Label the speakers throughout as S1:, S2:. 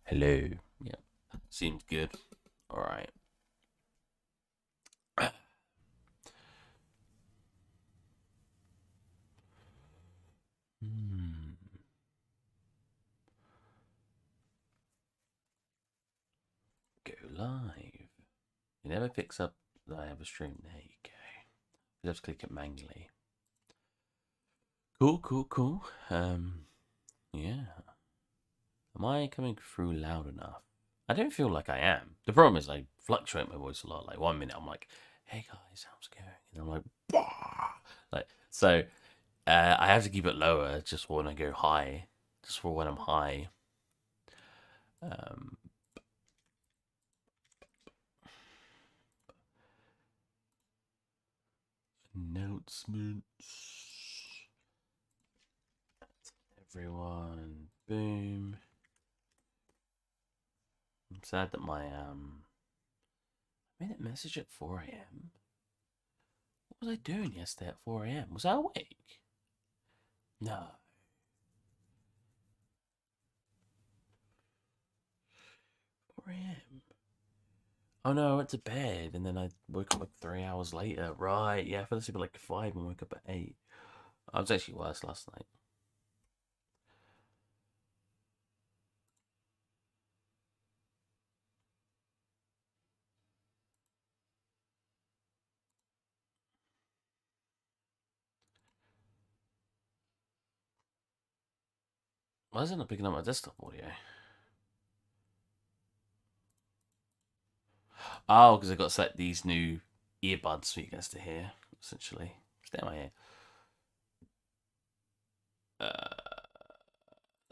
S1: Hello. Yeah. Seems good. All right. Go live. It never picks up that I have a stream. There you go. You have to click it manually. Cool. Yeah. Am I coming through loud enough? I don't feel like I am. The problem is I fluctuate my voice a lot. Like 1 minute I'm like, "Hey guys, how's it going?" And I'm like, "Bah!" Like so. I have to keep it lower just for when I go high, just for when I'm high. Um, announcements. Everyone, boom. I'm sad that my minute message at 4 a.m. What was I doing yesterday at 4 a.m.? Was I awake? No. 4 a.m. Oh no, I went to bed and then I woke up like 3 hours later. Right, yeah, I fell asleep at like 5 and woke up at 8. I was actually worse last night. Why isn't it picking up my desktop audio? Oh, because I got to select these new earbuds for you guys to hear, essentially. Stay in my ear.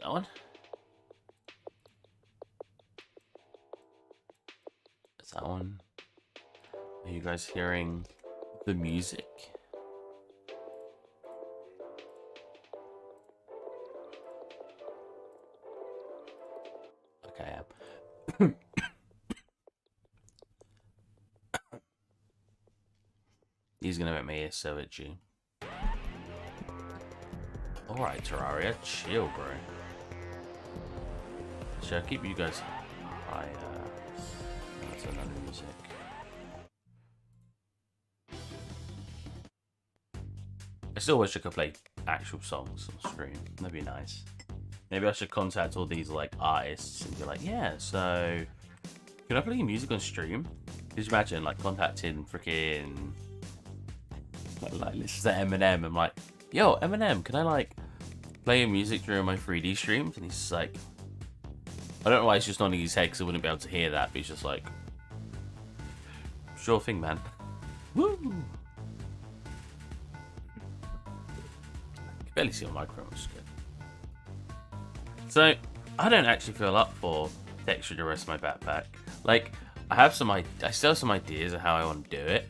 S1: That one? Is that one? Are you guys hearing the music? Okay, I am. He's gonna make my ear so itchy. Alright, Terraria, chill, bro. Should I keep you guys high? That's another music. I still wish I could play actual songs on stream. That'd be nice. Maybe I should contact all these like artists and be like, yeah, so can I play music on stream? Could you imagine like contacting freaking like listen to Eminem? I'm like, yo, Eminem, can I like play your music during my 3D streams? And he's just like, I don't know why he's just nodding his head because I wouldn't be able to hear that, but he's just like, sure thing, man. Woo! I can barely see my microphone, which is good. So, I don't actually feel up for texturing the rest of my backpack. Like, I still have some ideas of how I want to do it.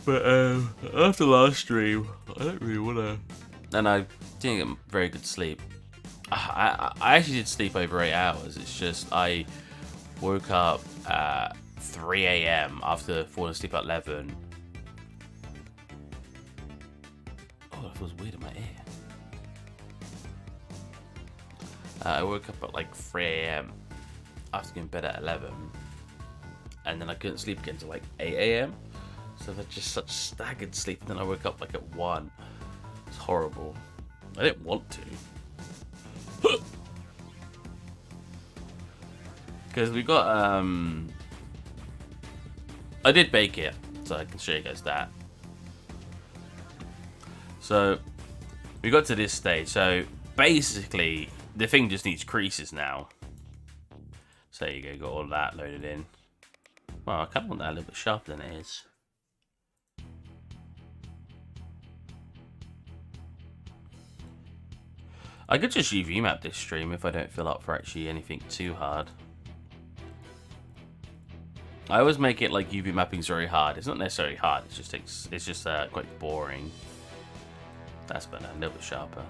S1: But after last stream, I don't really want to. And I didn't get very good sleep. I actually did sleep over 8 hours. It's just I woke up at 3 a.m. after falling asleep at 11. Oh, that feels weird in my ear. I woke up at like 3 a.m. after going to bed at 11. And then I couldn't sleep again until like 8 a.m. So that's just such staggered sleep. And then I woke up like at 1. It's horrible. I didn't want to. Because we got, I did bake it, so I can show you guys that. So, we got to this stage. So, basically, the thing just needs creases now. So, there you go, got all that loaded in. Well, I kind of want that a little bit sharper than it is. I could just UV map this stream if I don't feel up for actually anything too hard. I always make it like UV mapping's very hard. It's not necessarily hard. It's just quite boring. That's better. A little bit sharper.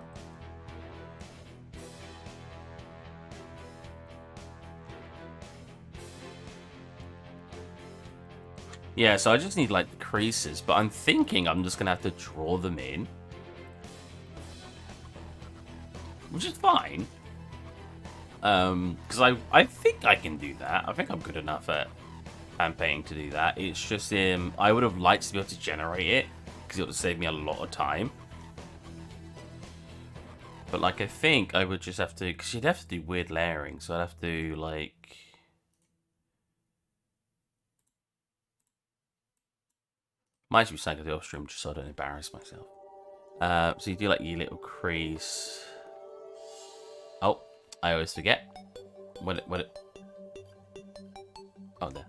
S1: Yeah, so I just need like the creases, but I'm thinking I'm just gonna have to draw them in. which is fine. Because I think I can do that. I think I'm good enough at hand painting to do that. It's just I would have liked to be able to generate it because it would have saved me a lot of time. But like, I think I would just have to, because you'd have to do weird layering, so I'd have to like. Might actually be something the off stream just so I don't embarrass myself. So you do like your little crease. Oh, I always forget. Oh, there.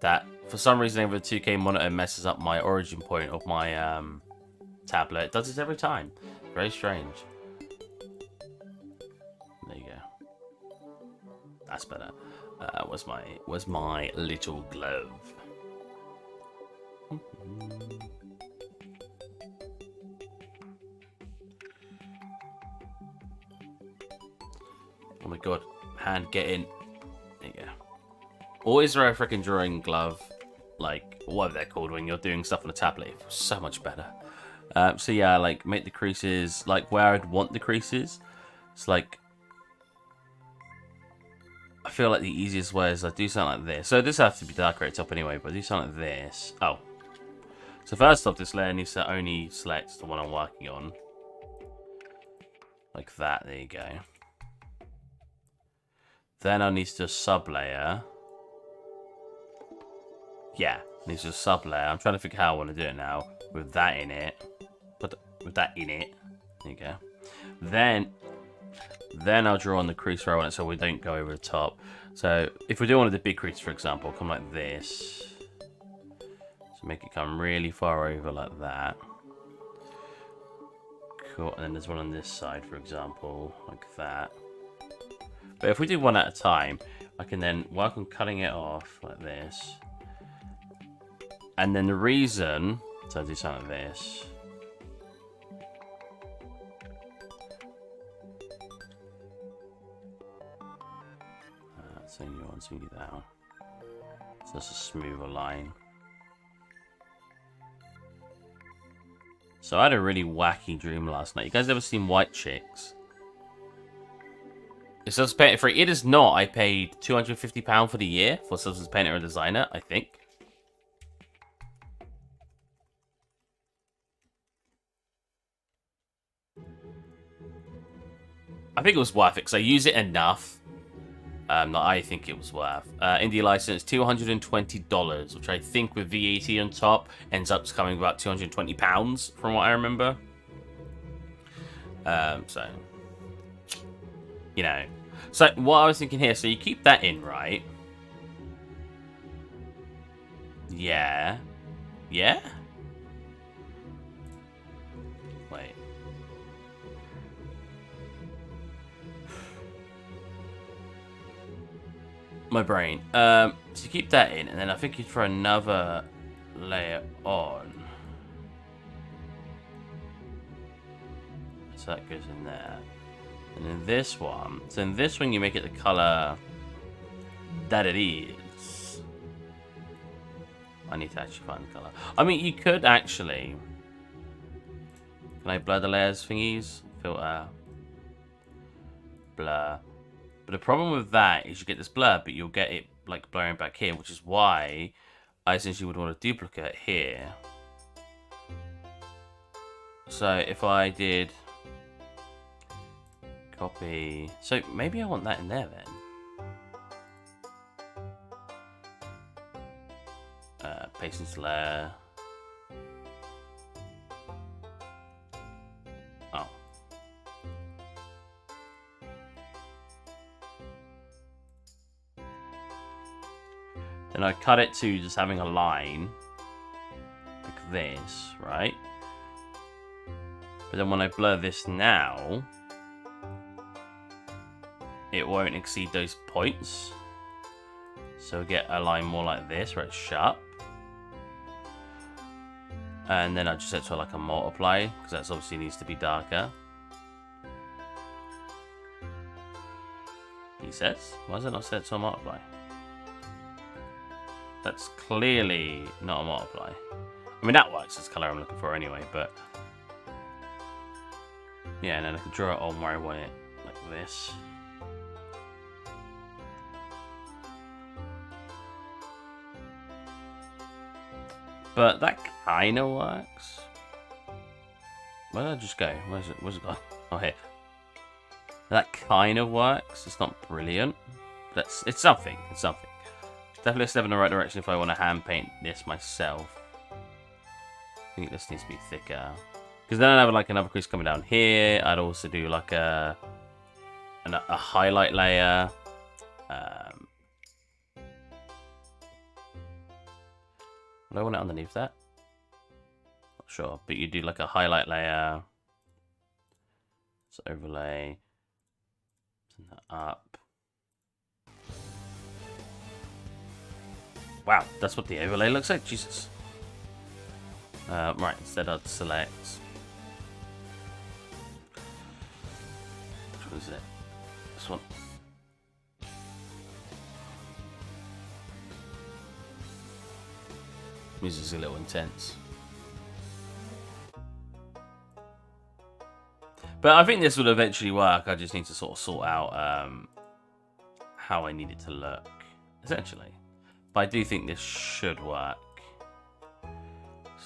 S1: That, for some reason, over the 2K monitor messes up my origin point of my tablet. It does this every time. Very strange. There you go. That's better. Where's my little glove? Oh my god, hand get in. There you go. Always wear a freaking drawing glove, like whatever they're called when you're doing stuff on a tablet. It feels so much better. So yeah, like make the creases like where I'd want the creases. It's like, I feel like the easiest way is I do something like this. So this has to be darker at the top anyway, but I do something like this. Oh. So first off, this layer needs to only select the one I'm working on. Like that, there you go. Then I need to do a sub-layer. Yeah, needs to do a sub-layer. I'm trying to figure how I want to do it now. With that in it. With that in it. There you go. Then I'll draw on the crease where I want it so we don't go over the top. So if we do one of the big creases, for example, come like this. So make it come really far over like that. Cool, and then there's one on this side, for example, like that. But if we do one at a time, I can then work on cutting it off like this. And then the reason, so I do something like this. So you want to do that one. So that's a smoother line. So I had a really wacky dream last night. You guys ever seen White Chicks? It's Substance Painter free. It is not. I paid £250 for the year for Substance Painter and Designer, I think. I think it was worth it because I use it enough that I think it was worth. Indie license, $220, which I think with VAT on top ends up coming about £220 from what I remember. So, you know. So what I was thinking here, so you keep that in, right? Yeah. Yeah? Wait. My brain. So you keep that in, and then I think you throw another layer on. So that goes in there. And then this one. So in this one, you make it the color that it is. I need to actually find the color. I mean, you could actually. Can I blur the layers thingies? Filter. Blur. But the problem with that is you get this blur, but you'll get it like blurring back here, which is why I essentially would want to duplicate here. So if I did copy, so maybe I want that in there then. Paste into layer. Oh. Then I cut it to just having a line like this, right? But then when I blur this now, it won't exceed those points. So we get a line more like this, where it's sharp. And then I just set to like a multiply, because that obviously needs to be darker. He says, why is it not set to a multiply? That's clearly not a multiply. I mean, that works as the color I'm looking for anyway, but yeah, and then I can draw it on where I want it, like this. But that kind of works. Where did I just go? Where's it gone? Oh, here. That kind of works. It's not brilliant. But it's something. It's something. Definitely a step in the right direction if I want to hand paint this myself. I think this needs to be thicker. Because then I'd have like another crease coming down here. I'd also do like a highlight layer. Would I want it underneath that? Not sure, but you do like a highlight layer. So overlay. Turn that up. Wow, that's what the overlay looks like. Jesus. Right, instead I'd select. Which one is it? This one. Music's a little intense. But I think this would eventually work. I just need to sort of sort out how I need it to look, essentially. But I do think this should work.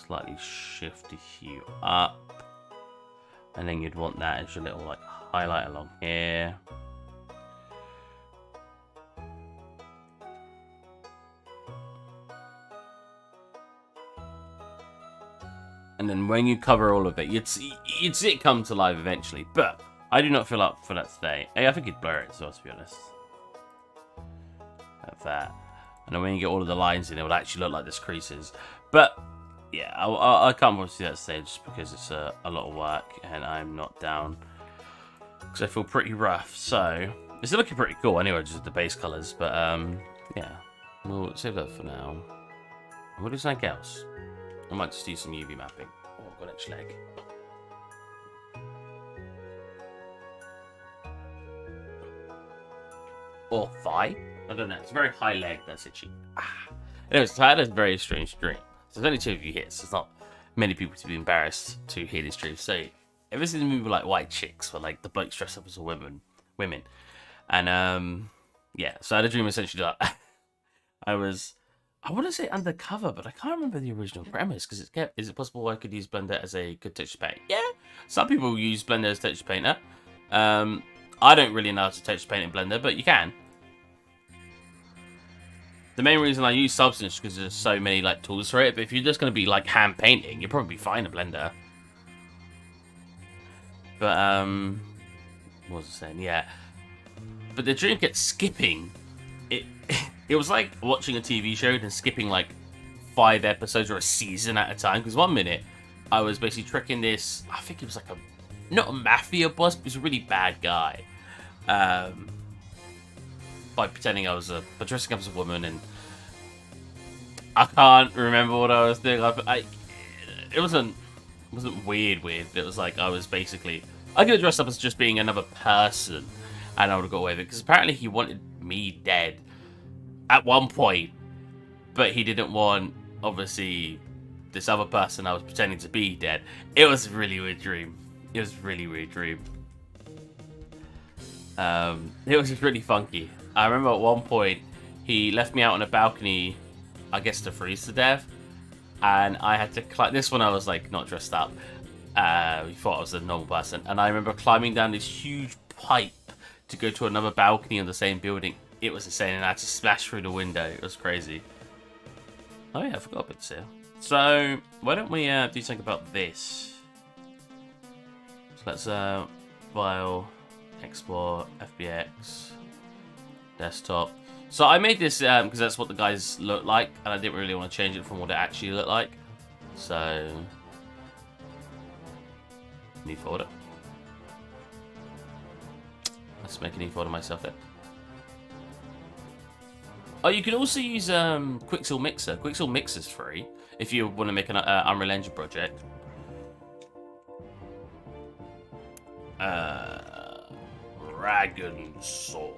S1: Slightly shift the hue up. And then you'd want that as your little like highlight along here. And then when you cover all of it, you'd see it come to life eventually. But I do not feel up for that today. Hey, I think you'd blur it as well, to be honest. Like that. And then when you get all of the lines in, it would actually look like this creases. But yeah, I can't want to do that stage just because it's a lot of work and I'm not down. Because I feel pretty rough. So it's looking pretty cool anyway, just the base colours. But yeah, we'll save that for now. We'll do something else. I might just do some UV mapping. Oh, I've got an itch leg. Or thigh? I don't know. It's a very high leg that's itchy. Anyways, so I had a very strange dream. So there's only 2 of you here, so it's not many people to be embarrassed to hear this dream. So, ever seen the movie like White Chicks, where like the blokes dress up as women? And yeah, so I had a dream essentially that I want to say undercover, but I can't remember the original premise because is it possible I could use Blender as a good texture paint? Yeah, some people use Blender as texture painter. I don't really know how to texture paint in Blender, but you can. The main reason I use Substance is because there's so many like tools for it. But if you're just going to be like hand painting, you'll probably be fine in Blender. But what was I saying? Yeah. But the dream kept skipping. It was like watching a TV show and skipping like 5 episodes or a season at a time. Because 1 minute I was basically tricking this. I think it was like not a mafia boss, but he was a really bad guy. By pretending I was by dressing up as a woman, and I can't remember what I was doing. It wasn't weird. It was like I was basically I could have dressed up as just being another person, and I would have got away with it because apparently he wanted me dead at one point, but he didn't want obviously this other person I was pretending to be dead. It was a really weird dream. It was a really weird dream. It was just really funky. I remember at one point he left me out on a balcony, I guess to freeze to death, and I had to climb. This one I was like not dressed up. He thought I was a normal person, and I remember climbing down this huge pipe to go to another balcony in the same building. It was insane, and I had to smash through the window. It was crazy. Oh yeah, I forgot about this here. So why don't we do something about this? So let's file, export, FBX. Desktop. So I made this because that's what the guys look like, and I didn't really want to change it from what it actually looked like. So new folder. Let's make a new folder myself there. Oh, you can also use Quixel Mixer. Quixel Mixer's free if you want to make an Unreal Engine project. Dragon Sword.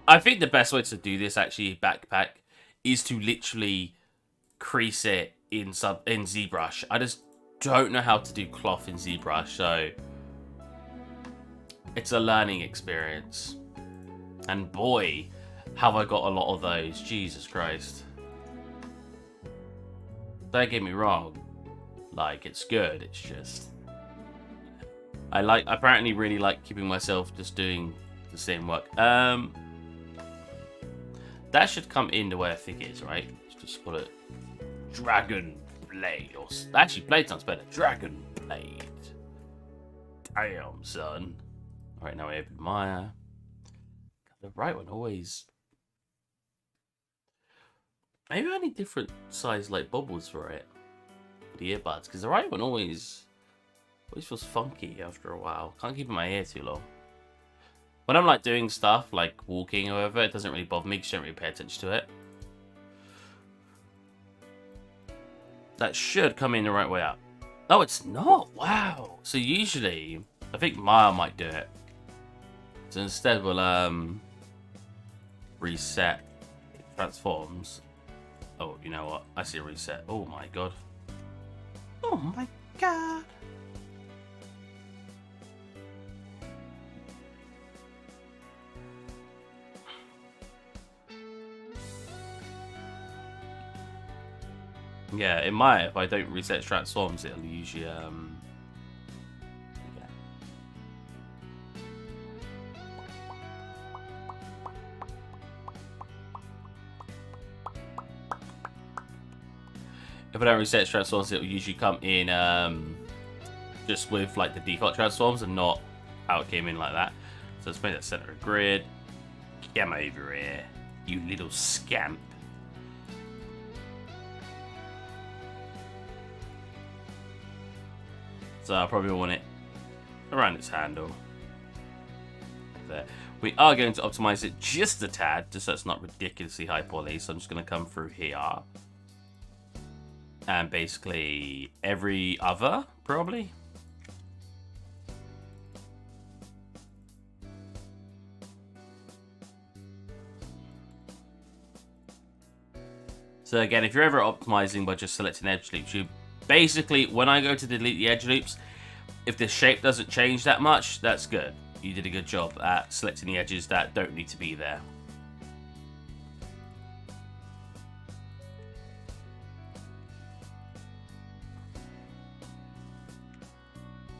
S1: I think the best way to do this actually, Backpack, is to literally crease it in ZBrush. I just don't know how to do cloth in ZBrush, so it's a learning experience. And boy, have I got a lot of those. Jesus Christ. Don't get me wrong. Like, it's good. It's just... I apparently really like keeping myself just doing the same work. That should come in the way I think it is, right? Let's just put it... Dragon Blade. Or, actually, Blade sounds better. Dragon Blade. Damn, son. Alright, now we open Maya. The right one always... Maybe I need different size like bubbles for it. The earbuds, because the right one always feels funky after a while. Can't keep it in my ear too long. When I'm like doing stuff like walking or whatever, it doesn't really bother me because you don't really pay attention to it. That should come in the right way up. Oh, it's not. Wow. So usually, I think Maya might do it. So instead, we'll reset transforms. Oh, you know what? I see a reset. Oh my god. Oh my god. Yeah, it might. If I don't reset transforms, it'll usually yeah. If I don't reset transforms, it will usually come in just with like the default transforms and not how it came in like that. So let's make that center of grid. Come over here, you little scamp. So I probably want it around its handle. There. We are going to optimize it just a tad, just so it's not ridiculously high poly. So I'm just going to come through here. And basically every other, probably. So again, if you're ever optimizing by just selecting edge loops, you basically, when I go to delete the edge loops, if the shape doesn't change that much, that's good. You did a good job at selecting the edges that don't need to be there.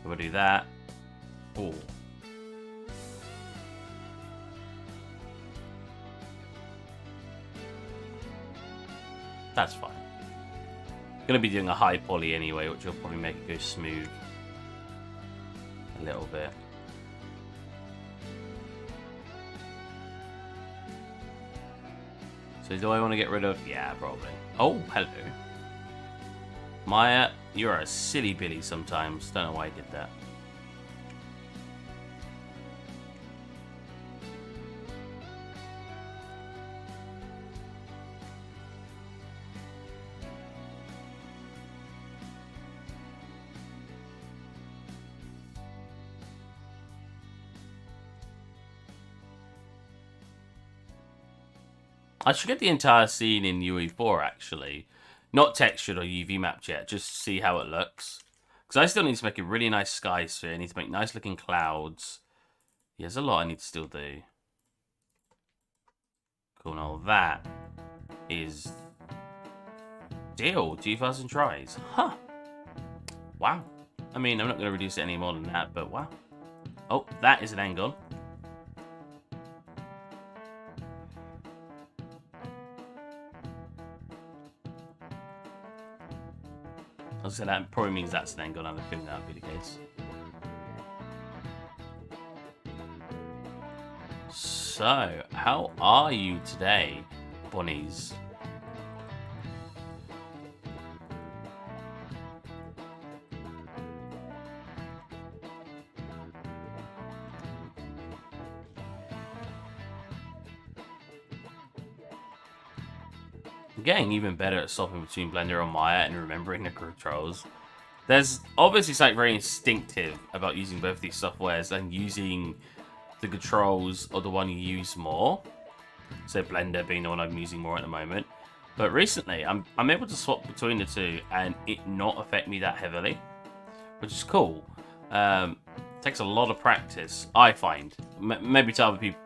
S1: We'll do that. Oh. That's fine. Gonna be doing a high poly anyway, which will probably make it go smooth a little bit. So do I want to get rid of? Yeah, probably. Oh, hello. Maya, you're a silly Billy sometimes. Don't know why I did that. I should get the entire scene in UE4 actually. Not textured or UV mapped yet, just to see how it looks. Because I still need to make a really nice sky sphere. I need to make nice looking clouds. Yeah, there's a lot I need to still do. Cool, now that is still 2,000 tries. Huh. Wow. I mean, I'm not going to reduce it any more than that, but wow. Oh, that is an angle. I was going to say that probably means that's an angle, and I think that would be the case. So, how are you today, bunnies? Getting even better at swapping between Blender and Maya and remembering the controls. There's obviously something very instinctive about using both these softwares and using the controls or the one you use more. So Blender being the one I'm using more at the moment. But recently, I'm able to swap between the two and it not affect me that heavily, which is cool. Takes a lot of practice, I find. Maybe to other people.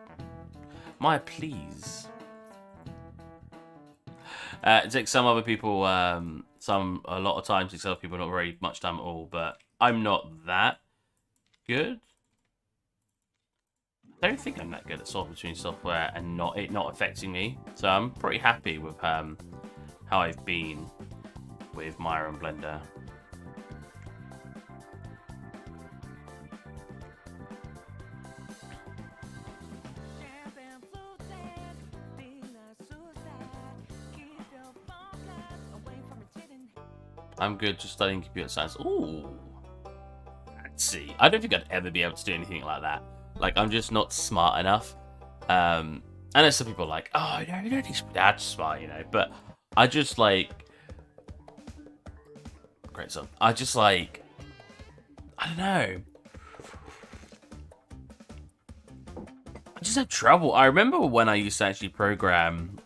S1: Maya, please. It takes some other people, a lot of times, it takes other people not very much time at all, but I'm not that good. I don't think I'm that good at swapping between software and not affecting me. So I'm pretty happy with how I've been with Maya and Blender. I'm good just studying computer science. Ooh. Let's see. I don't think I'd ever be able to do anything like that. Like, I'm just not smart enough. I know some people are like, oh, no, you don't need to be that smart, you know. But I just, like... Great song. I just, like... I don't know. I just have trouble. I remember when I used to actually program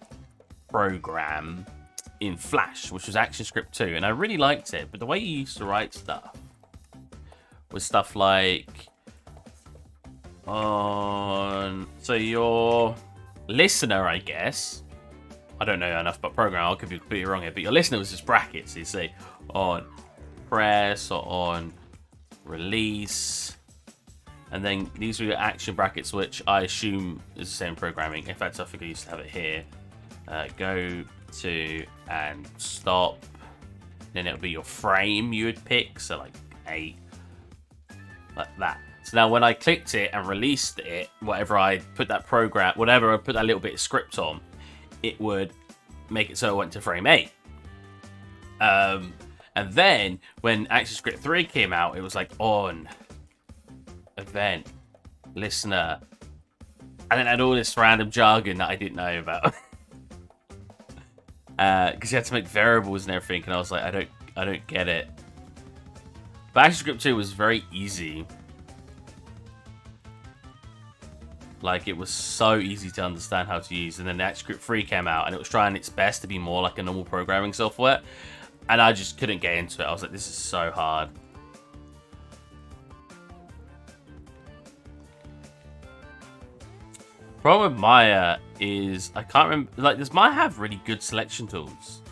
S1: in Flash, which was ActionScript 2, and I really liked it. But the way you used to write stuff was stuff like... So your listener, I guess, I don't know enough about programming, I could be completely wrong here, but your listener was just brackets. You say on press or on release, and then these were your action brackets, which I assume is the same programming. In fact, I think I used to have it here. Go to and stop. Then it would be your frame you would pick, so like 8, like that. So now when I clicked it and released it, whatever I put that program, whatever I put that little bit of script on, it would make it so it went to frame 8. And then when ActionScript 3 came out, it was like on, event, listener, and then it had all this random jargon that I didn't know about. Because you had to make variables and everything, and I was like, I don't get it. But ActionScript 2 was very easy. Like, it was so easy to understand how to use. And then the ActionScript 3 came out, and it was trying its best to be more like a normal programming software. And I just couldn't get into it. I was like, this is so hard. Problem with Maya is, I can't remember, like, does Maya have really good selection tools?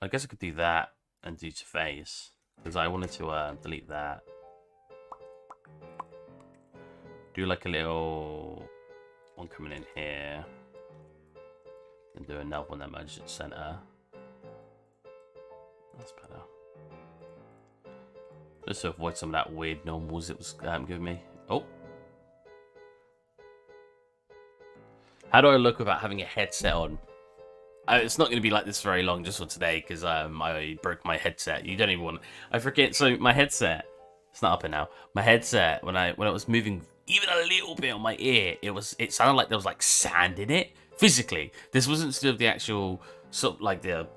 S1: I guess I could do that and do to face. Because I wanted to delete that. Do like a little one coming in here. And do another one that merges at center. That's better. Just to avoid some of that weird normals it was giving me. Oh. How do I look without having a headset on? It's not going to be like this very long just for today because I broke my headset. You don't even want... I forget. So my headset... It's not up in now. My headset, when it was moving even a little bit on my ear, it sounded like there was like sand in it. Physically. This wasn't still the actual... sort of like the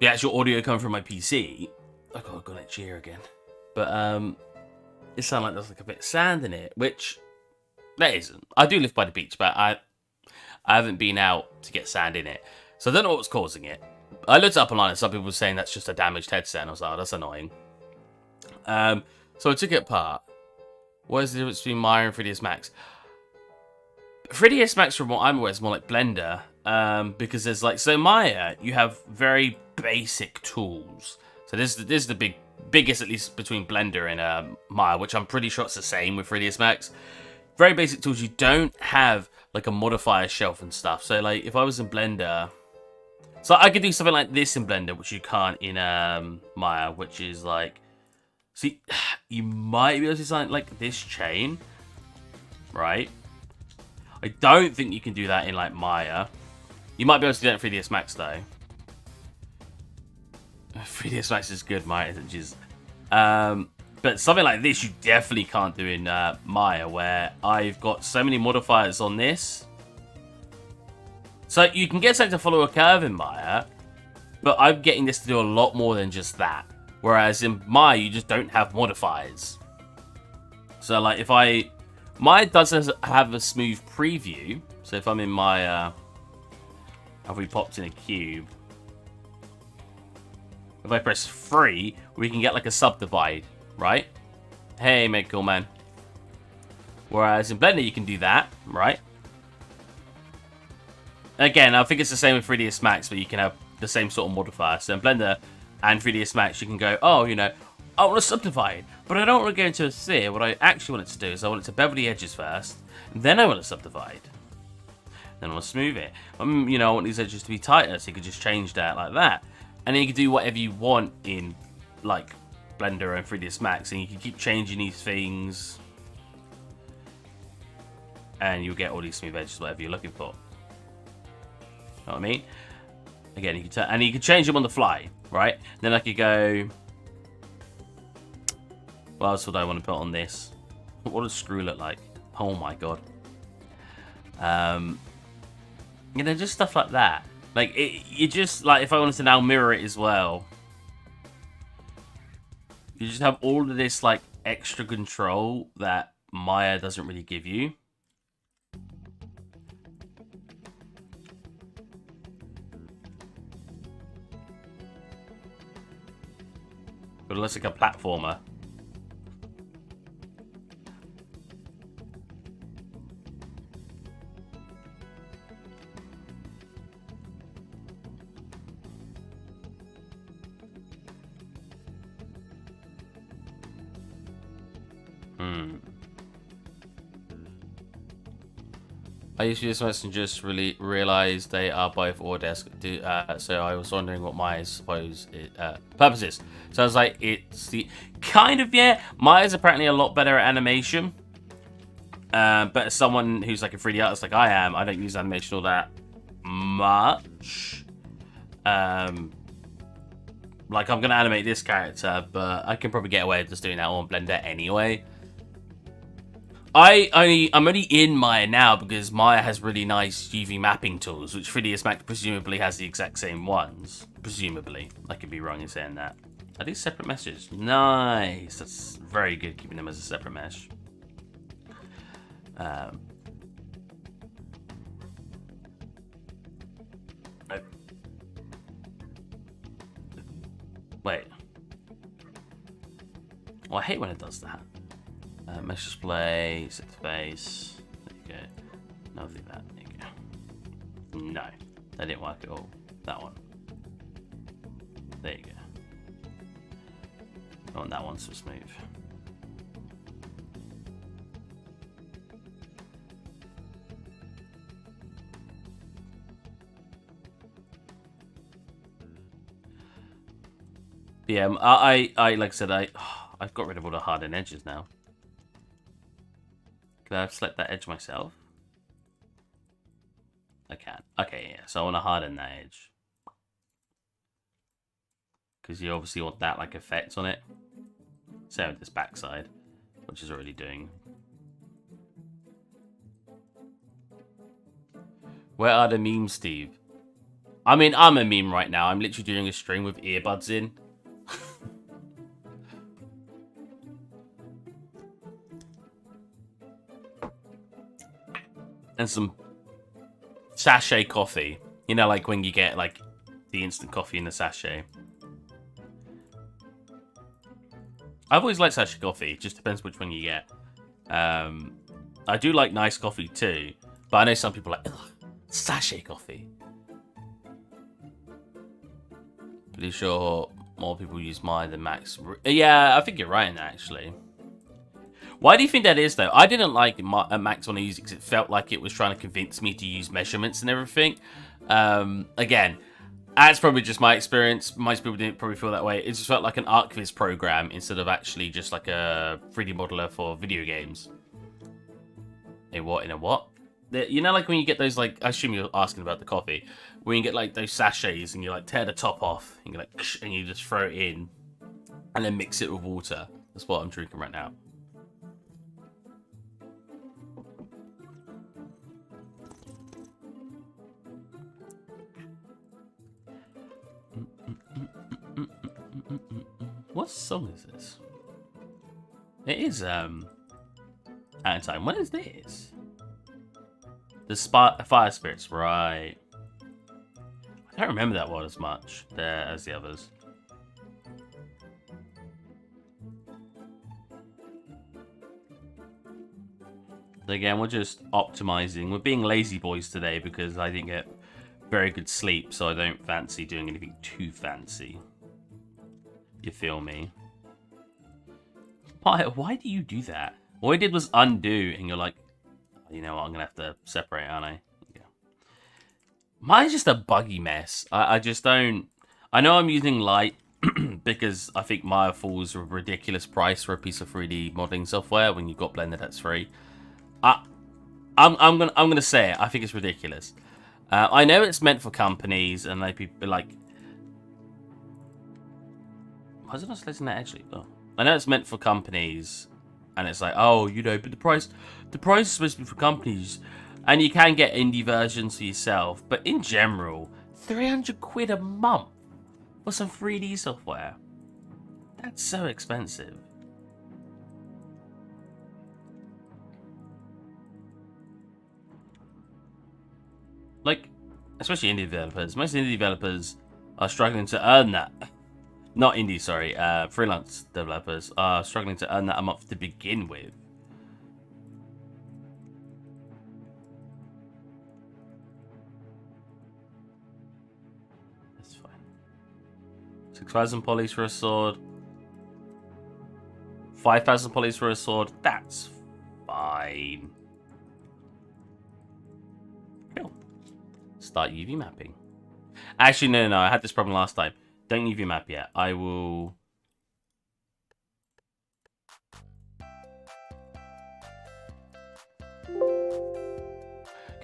S1: actual audio coming from my PC. Oh god, I've got it cheer again. But it sounded like there was like a bit of sand in it, which there isn't. I do live by the beach, but I haven't been out to get sand in it. So I don't know what was causing it. I looked up online and some people were saying that's just a damaged headset, and I was like, oh, that's annoying. So I took it apart. What is the difference between Maya and 3ds Max? 3ds Max, from what I'm aware, is more like Blender. Because there's like, so Maya, you have very basic tools. So this is the biggest, at least between Blender and Maya, which I'm pretty sure it's the same with 3ds Max. Very basic tools. You don't have like a modifier shelf and stuff. So like, if I was in Blender, so I could do something like this in Blender, which you can't in Maya, which is like, see, you might be able to do something like this chain, right? I don't think you can do that in like Maya. You might be able to do that in 3ds Max though. 3ds Max is good, Maya isn't just. But something like this you definitely can't do in Maya, where I've got so many modifiers on this. So you can get something to follow a curve in Maya, but I'm getting this to do a lot more than just that. Whereas in Maya, you just don't have modifiers. So like if Maya does have a smooth preview. So if I'm in Maya, Have we popped in a cube? If I press 3, we can get like a subdivide, right? Hey, mate, cool man. Whereas in Blender, you can do that, right? Again, I think it's the same with 3ds Max, but you can have the same sort of modifier. So in Blender and 3ds Max, you can go, oh, you know, I want to subdivide, but I don't want to go into a sphere. What I actually want it to do is I want it to bevel the edges first, then I want to subdivide. Then I want to smooth it. You know, I want these edges to be tighter, so you could just change that like that. And then you can do whatever you want in, like, Blender and 3ds Max, and you can keep changing these things, and you'll get all these smooth edges, whatever you're looking for. Know what I mean? Again, you can and you can change them on the fly, right? Then I could go. What else would I want to put on this? What does screw look like? Oh my god. You know, just stuff like that. Like, you just, like, if I wanted to now mirror it as well, you just have all of this, like, extra control that Maya doesn't really give you. But it looks like a platformer. I used to use this and just really realized they are both Autodesk. So I was wondering what Maya's supposed purpose is. So I was like, it's the kind of, yeah. Maya's apparently a lot better at animation. But as someone who's like a 3D artist like I am, I don't use animation all that much. Like, I'm gonna animate this character, but I can probably get away with just doing that on Blender anyway. I'm only in Maya now because Maya has really nice UV mapping tools, which 3ds Max presumably has the exact same ones. Presumably. I could be wrong in saying that. Are these separate meshes? Nice. That's very good, keeping them as a separate mesh. Oh. Wait. Oh, I hate when it does that. Mesh display, set the face. There you go. No, do that. There you go. No, that didn't work at all. That one. There you go. I want that one so smooth. Yeah, I like I said, I've got rid of all the hardened edges now. Can I select that edge myself? I can. Okay, yeah. So I want to harden that edge. Because you obviously want that, like, effect on it. Same with this backside, which is already doing. Where are the memes, Steve? I mean, I'm a meme right now. I'm literally doing a stream with earbuds in. And some sachet coffee. You know, like when you get, like, the instant coffee in a sachet. I've always liked sachet coffee. It just depends which one you get. I do like nice coffee too. But I know some people are like, ugh, sachet coffee. Pretty sure more people use Maya than Max. Yeah, I think you're right in that, actually. Why do you think that is, though? I didn't like Max when I used it because it felt like it was trying to convince me to use measurements and everything. Again, that's probably just my experience. Most people didn't probably feel that way. It just felt like an ArcViz program instead of actually just like a 3D modeler for video games. In a what? You know, like when you get those, like, I assume you're asking about the coffee. When you get like those sachets and you like tear the top off and you like, and you just throw it in and then mix it with water. That's what I'm drinking right now. What song is this? It is Out in Time. What is this? The Fire Spirits, right? I don't remember that one as much there as the others. Again, we're just optimizing. We're being lazy boys today because I didn't get very good sleep, so I don't fancy doing anything too fancy. You feel me? Why do you do that? All I did was undo, and you're like, you know what, I'm going to have to separate, aren't I? Yeah. Mine's just a buggy mess. I just don't... I know I'm using light because I think Maya falls a ridiculous price for a piece of 3D modeling software when you've got Blender that's free. I'm gonna say it. I think it's ridiculous. I know it's meant for companies, and like people like. Why is it not selecting that actually? Oh. I know it's meant for companies, and it's like, oh, you know, but the price is supposed to be for companies, and you can get indie versions for yourself. But in general, 300 quid a month for some 3D software. That's so expensive. Like, especially indie developers. Most indie developers are struggling to earn that. Not indie, sorry. Freelance developers are struggling to earn that a month to begin with. That's fine. 6,000 polys for a sword. 5,000 polys for a sword. That's fine. Cool. Start UV mapping. Actually, no. I had this problem last time. Don't UV map yet. I will...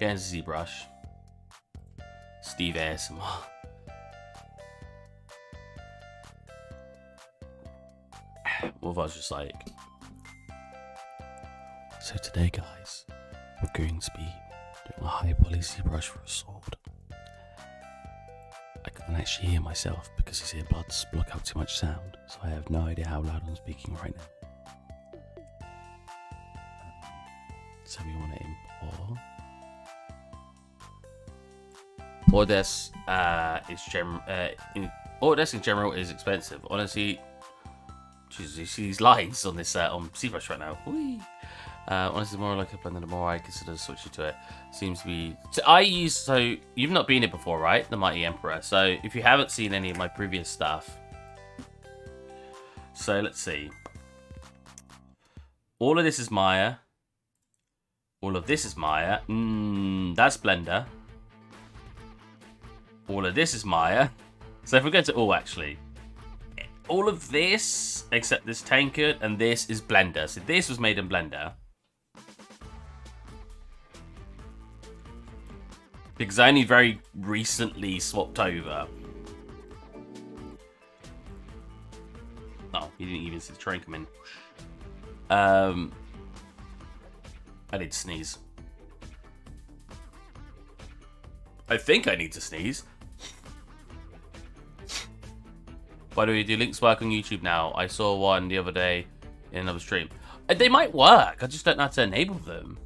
S1: Get into ZBrush. Steve ASMR. What if I was just like... So today, guys, we're going to be doing a high poly ZBrush for a sword. I can't actually hear myself because these earbuds block out too much sound, so I have no idea how loud I'm speaking right now. So we want to import. Autodesk Autodesk in general is expensive. Honestly, Jesus, you see these lines on this on ZBrush right now. Whee! Honestly, more like a Blender, the more I consider switching to it. Seems to be... So, you've not been here before, right? The Mighty Emperor. So, if you haven't seen any of my previous stuff... So, let's see. All of this is Maya. All of this is Maya. That's Blender. All of this is Maya. So, if we go to all, actually... All of this, except this tankard, and this is Blender. So, this was made in Blender. Because I only very recently swapped over. Oh, you didn't even see the train come in. I need to sneeze. I think I need to sneeze. By the way, do links work on YouTube now? I saw one the other day in another stream. They might work. I just don't know how to enable them.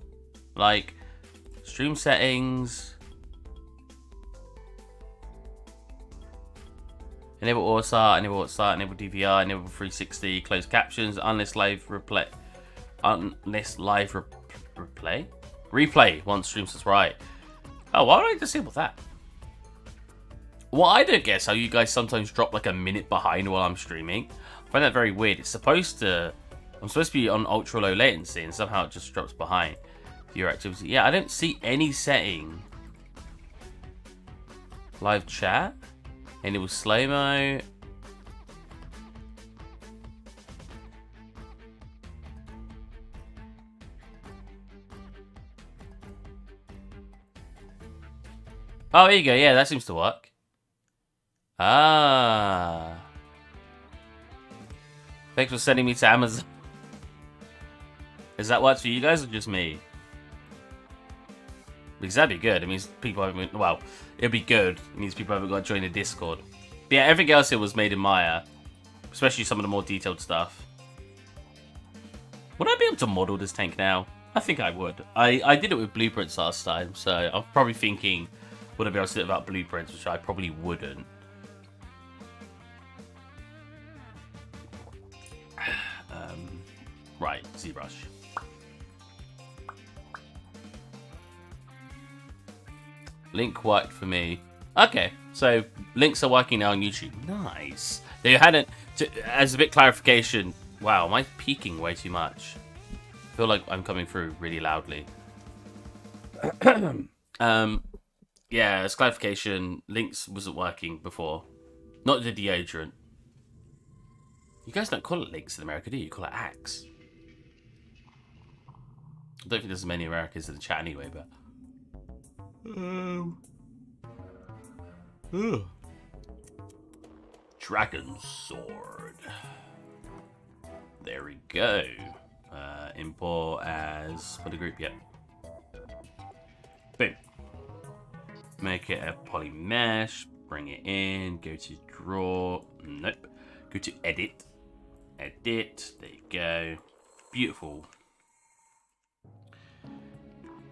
S1: Like, stream settings... Enable AutoSAR, enable AutoSAR, enable DVR, enable 360, closed captions, unless live replay. Replay once stream says right. Oh, why would I disable that? What I don't get is how you guys sometimes drop like a minute behind while I'm streaming. I find that very weird. It's supposed to... I'm supposed to be on ultra low latency and somehow it just drops behind your activity. Yeah, I don't see any setting. Live chat. Enable slow-mo. Oh, here you go. Yeah, that seems to work. Ah. Thanks for sending me to Amazon. Is that works for you guys or just me? Because that'd be good. It means people haven't... Well, it'd be good. It means people haven't got to join the Discord. But yeah, everything else here was made in Maya. Especially some of the more detailed stuff. Would I be able to model this tank now? I think I would. I did it with blueprints last time, so I'm probably thinking Would I be able to do it without blueprints, which I probably wouldn't. Right, ZBrush. Link worked for me. Okay, so links are working now on YouTube. Nice. They hadn't. As a bit clarification. Wow, am I peaking way too much? I feel like I'm coming through really loudly. Yeah, as clarification, links wasn't working before. Not the deodorant. You guys don't call it links in America, do you? You call it Axe. I don't think there's many Americans in the chat anyway, but... Dragon Sword. There we go. Import as for the group, yep. Boom. Make it a poly mesh. Bring it in. Go to draw. Nope. Go to edit. Edit. There you go. Beautiful.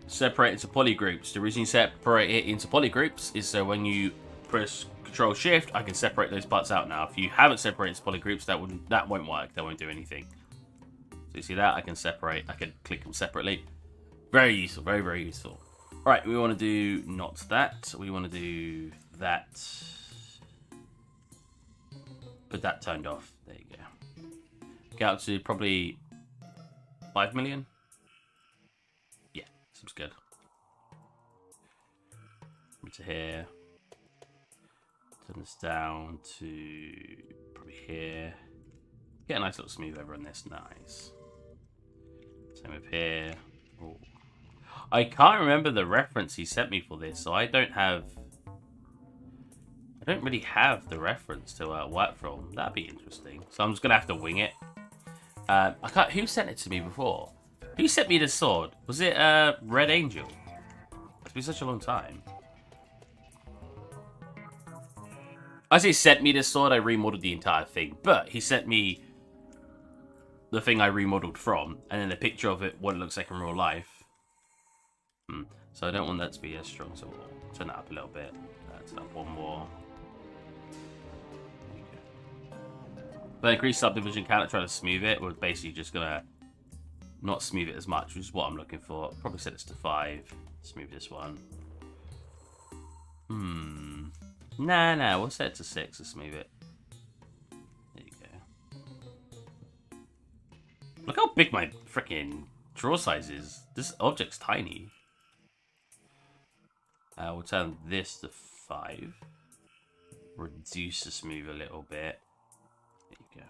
S1: Separate into poly groups. The reason you separate it into poly groups is so when you press Control Shift, I can separate those parts out now. If you haven't separated into poly groups, that won't work. That won't do anything. So you see that? I can separate. I can click them separately. Very useful. Very, very useful. All right, we want to do not that. We want to do that. Put that turned off. There you go. Get out to probably 5 million. Yeah, seems good. To here. Turn this down to probably here. Get a nice little smooth over on this. Nice. Same with here. Ooh. I can't remember the reference he sent me for this, so I don't really have the reference to work from. That'd be interesting. So I'm just gonna have to wing it. I can't. Who sent it to me before? Who sent me this sword? Was it Red Angel? It's been such a long time. I say sent me this sword. I remodeled the entire thing, but he sent me the thing I remodeled from, and then a picture of it, what it looks like in real life. So I don't want that to be as strong, so we'll turn it up a little bit. Turn up one more. But increase subdivision count, try to smooth it. We're basically just gonna not smooth it as much, which is what I'm looking for. Probably set this to 5. Smooth this one. Nah, we'll set it to 6 to smooth it. There you go. Look how big my freaking draw size is. This object's tiny. We'll turn this to 5. Reduce the smooth a little bit. There you go.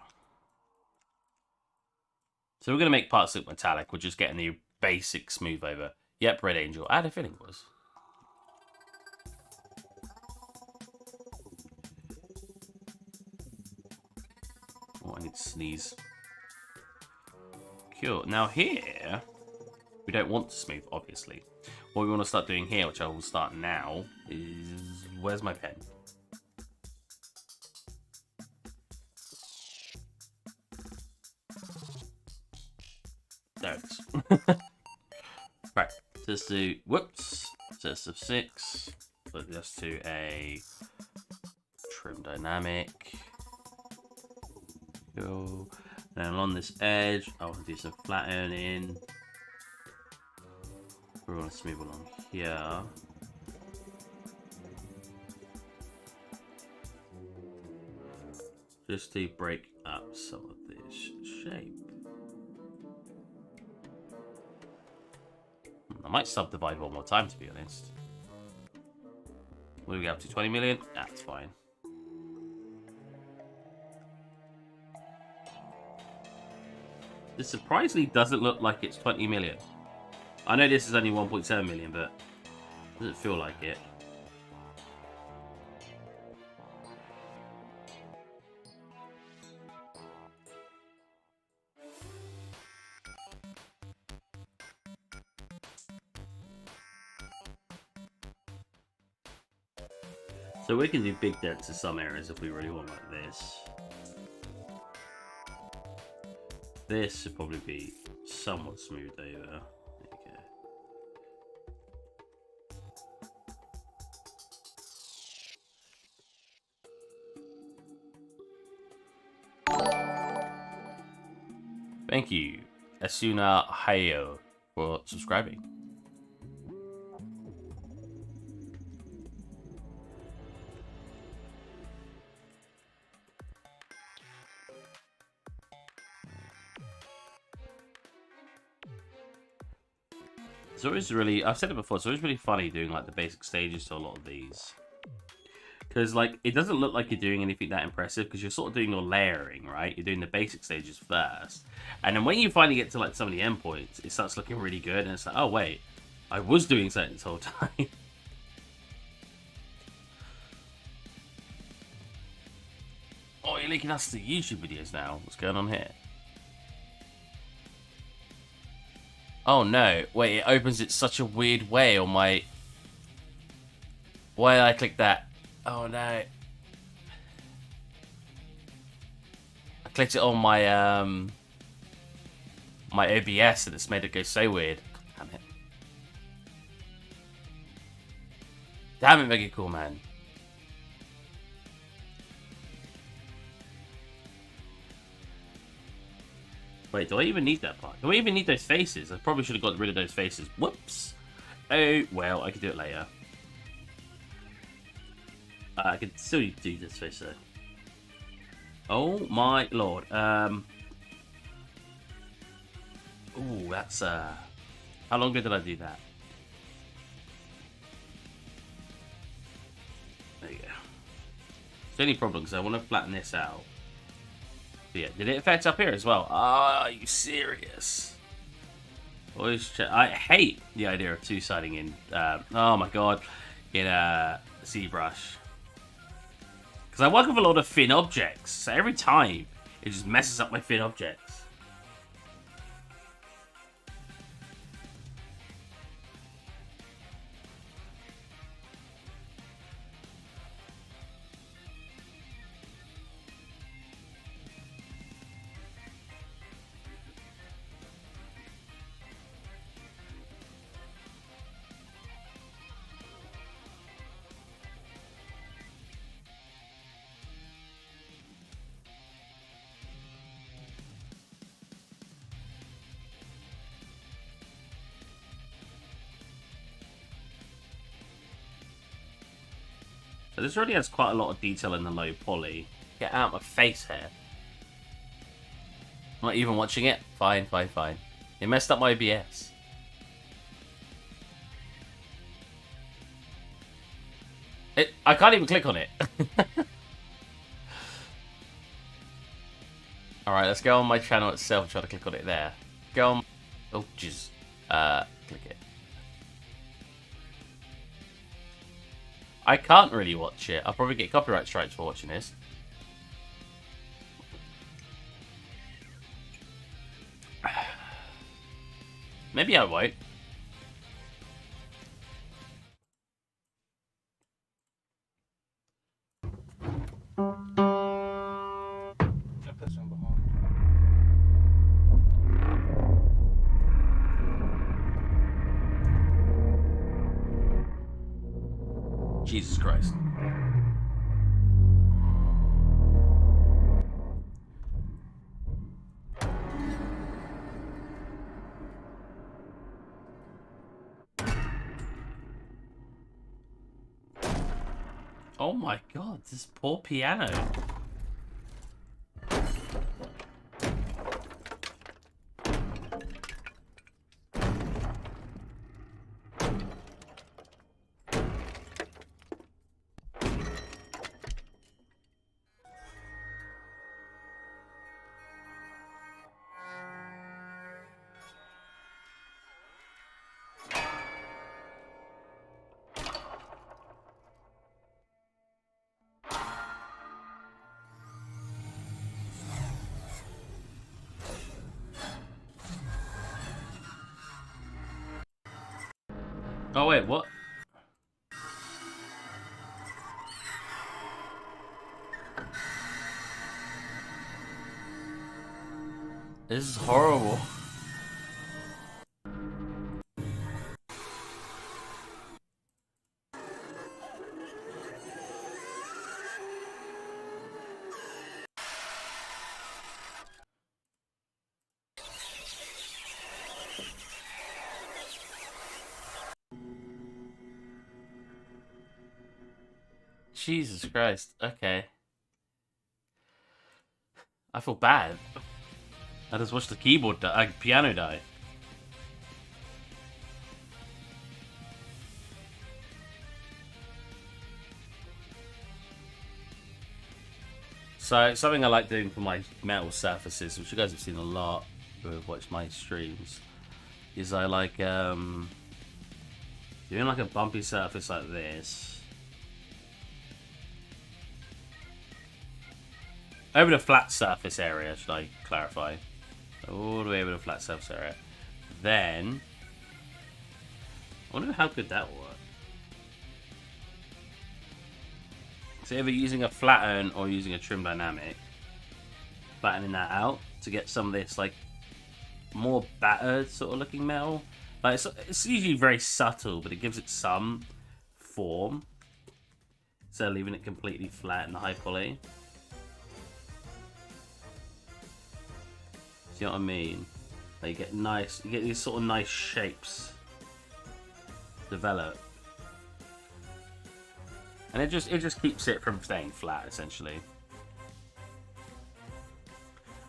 S1: So we're going to make parts look metallic. We're just getting the basic smooth over. Yep, Red Angel. I had a feeling it was. Oh, I need to sneeze. Cool. Now here, we don't want to smooth, obviously. What we want to start doing here, which I will start now, is... Where's my pen? There it is. Right. Just do... Whoops. Just of 6. Put this to a... Trim dynamic. Cool. And along this edge, I want to do some flat ironing. We want to smooth along here. Just to break up some of this shape. I might subdivide one more time, to be honest. What do we get up to? 20 million? That's fine. This surprisingly doesn't look like it's 20 million. I know this is only 1.7 million, but it doesn't feel like it. So we can do big dents in some areas if we really want, like this. This should probably be somewhat smooth over. There you Thank you, Asuna Hayo, for subscribing. It's always really, I've said it before, it's always really funny doing like the basic stages to a lot of these. Because like, it doesn't look like you're doing anything that impressive because you're sort of doing your layering, right? You're doing the basic stages first. And then when you finally get to like some of the endpoints, it starts looking really good and it's like, oh wait, I was doing something this whole time. Oh, you're linking us to YouTube videos now. What's going on here? Oh no, wait, it opens it such a weird way on my... Why did I click that? Oh no. I clicked it on my, my OBS and it's made it go so weird. Damn it. Damn it, Mega Cool Man. Wait, do I even need that part? Do I even need those faces? I probably should have got rid of those faces. Whoops. Oh, well, I could do it later. I could still do this face though. Oh my lord. Oh, that's how long ago did I do that? There you go. It's the only problem because I want to flatten this out. But yeah, did it affect up here as well? Are you serious? Always check. I hate the idea of two-siding in. Oh my god, in ZBrush. Because I work with a lot of thin objects, so every time it just messes up my thin objects. So this really has quite a lot of detail in the low poly. Get out my face here. Not even watching it? Fine, fine, fine. It messed up my OBS. I can't even click on it. Alright, let's go on my channel itself and try to click on it there. Go on... Oh, jeez. Click it. I can't really watch it. I'll probably get copyright strikes for watching this. Maybe I won't. Jesus Christ. Oh my god, this poor piano. Oh wait, what? This is horrible. Jesus Christ. Okay. I feel bad. I just watched the keyboard die, piano die. So, something I like doing for my metal surfaces, which you guys have seen a lot who have watched my streams, is I like doing like a bumpy surface like this. Over the flat surface area, should I clarify? All the way over the flat surface area. Then, I wonder how good that will work. So either using a flatten or using a trim dynamic, flattening that out to get some of this like more battered sort of looking metal. Like it's usually very subtle, but it gives it some form. So leaving it completely flat and high poly. See what I mean? Like you get these sort of nice shapes develop. And it just keeps it from staying flat, essentially.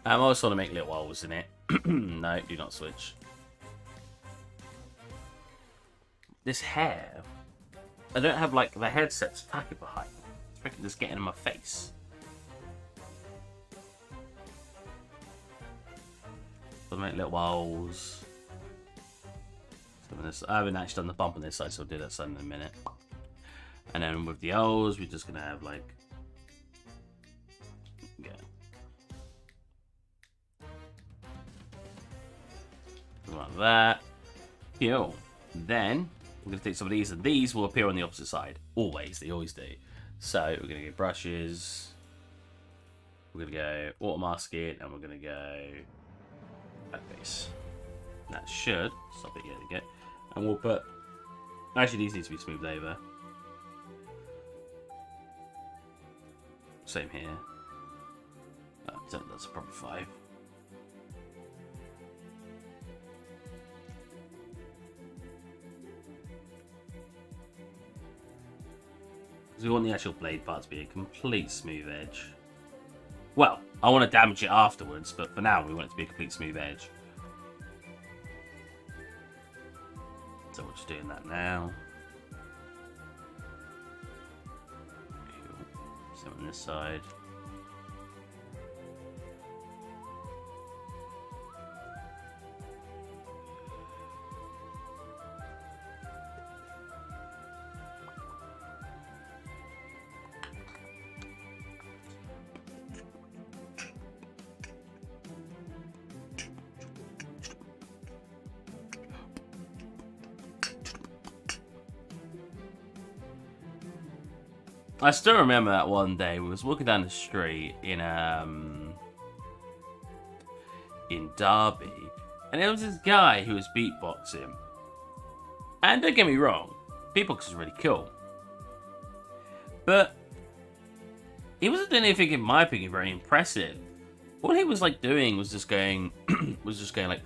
S1: I also want to make little holes in it. No, do not switch. This hair, I don't have like the headset stuck behind. It's freaking just getting in my face. So make little holes. I haven't actually done the bump on this side, so I'll do that side in a minute. And then with the O's, we're just gonna have like, yeah, like that. Yo, then we're gonna take some of these, and these will appear on the opposite side. Always, they always do. So we're gonna get brushes. We're gonna go auto mask it, and we're gonna go blackface. That should stop it. Yeah, there we go. And we'll put. Actually, these need to be smoothed over. Same here. That's probably 5. Because we want the actual blade part to be a complete smooth edge. Well, I want to damage it afterwards, but for now we want it to be a complete smooth edge. So we're just doing that now. On this side. I still remember that one day we was walking down the street in Derby, and there was this guy who was beatboxing. And don't get me wrong, beatbox is really cool, but he wasn't doing anything, in my opinion, very impressive. All he was like doing was just going, like,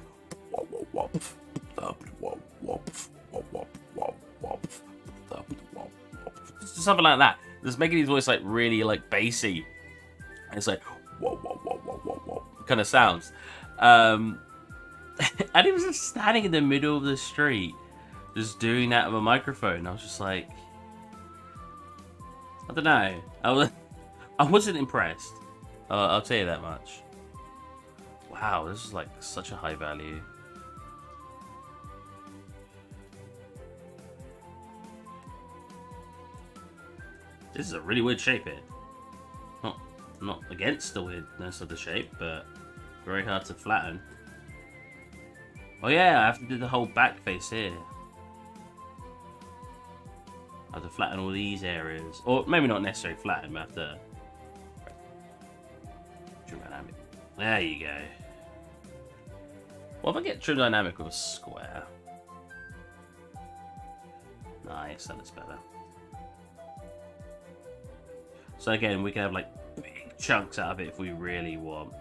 S1: something like that. Just making his voice like really like bassy. And it's like whoa whoa whoa whoa whoa whoa kind of sounds. And he was just standing in the middle of the street, just doing that with a microphone. I was just like, I don't know. I wasn't impressed. I'll tell you that much. Wow, this is like such a high value. This is a really weird shape here. Not against the weirdness of the shape, but very hard to flatten. Oh yeah, I have to do the whole back face here. I have to flatten all these areas. Or maybe not necessarily flatten, but I have to... Trim dynamic. There you go. What if I get trim dynamic with a square? Nice, that looks better. So again, we can have like big chunks out of it if we really want.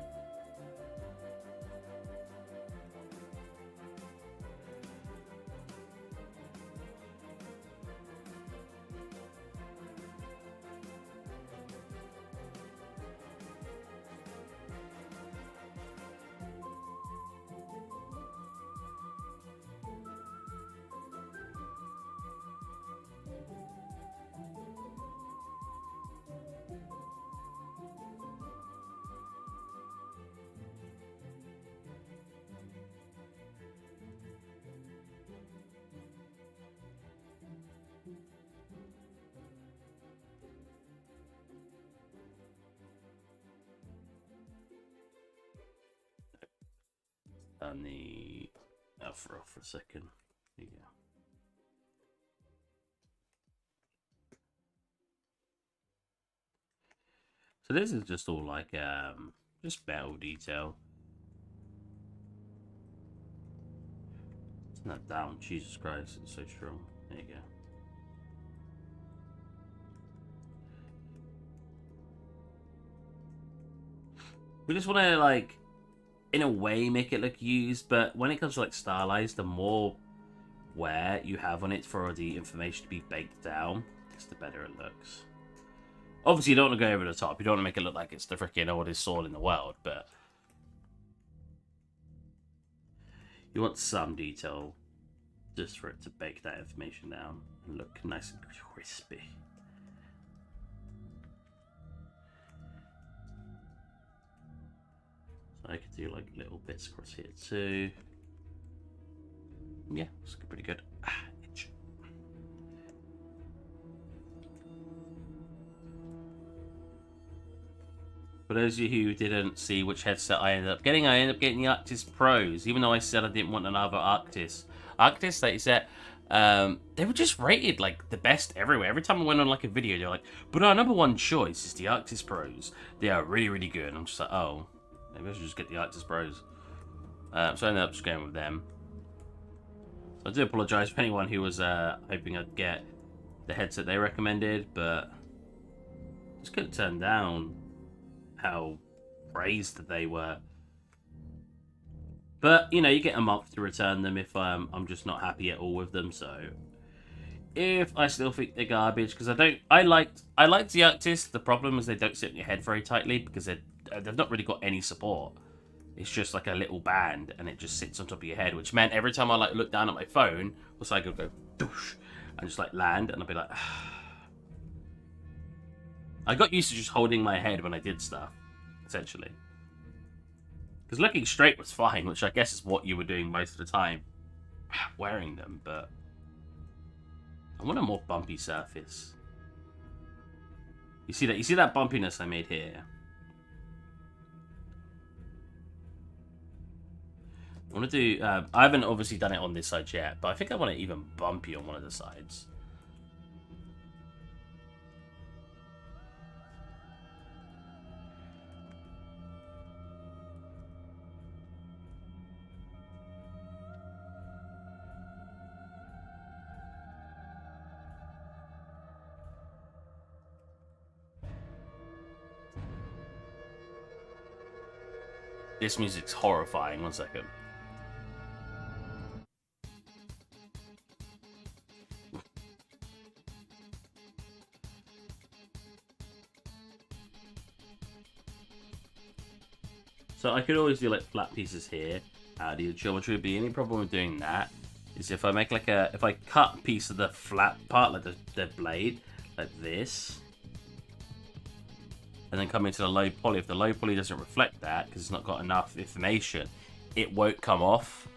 S1: turn the alpha off for a second. There you go. So this is just all like just metal detail. Turn that down. Jesus Christ, it's so strong. There you go. We just want to, like, in a way, make it look used, but when it comes to, like, stylized, the more wear you have on it for the information to be baked down, the better it looks. Obviously, you don't want to go over the top. You don't want to make it look like it's the freaking oldest sword in the world, but you want some detail just for it to bake that information down and look nice and crispy. I could do like little bits across here too. Yeah, it's pretty good. Itch. For those of you who didn't see which headset I ended up getting the Arctis Pros, even though I said I didn't want another Arctis. Arctis, like you said, they were just rated like the best everywhere. Every time I went on like a video, they're like, but our #1 choice is the Arctis Pros. They are really, really good. And I'm just like, oh. Maybe I should just get the Arctis Pros. So I ended up just going with them. So I do apologise for anyone who was hoping I'd get the headset they recommended, but just couldn't turn down how praised that they were. But, you know, you get a month to return them if I'm just not happy at all with them, so... If I still think they're garbage, because I liked the Arctis. The problem is they don't sit in your head very tightly, because they've not really got any support. It's just like a little band, and it just sits on top of your head, which meant every time I like look down at my phone, the cycle would go doosh, and just like land, and I'd be like, I got used to just holding my head when I did stuff, essentially. Because looking straight was fine, which I guess is what you were doing most of the time, wearing them, but I want a more bumpy surface. You see that? You see that bumpiness I made here? I want to do... I haven't obviously done it on this side yet, but I think I want it even bumpy on one of the sides. This music's horrifying. 1 second. So I could always do like flat pieces here. The geometry would be any problem with doing that is if I make like if I cut a piece of the flat part, like the blade, like this, and then come into the low poly. If the low poly doesn't reflect that because it's not got enough information, it won't come off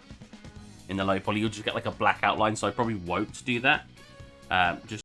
S1: in the low poly. You'll just get like a black outline. So I probably won't do that. Just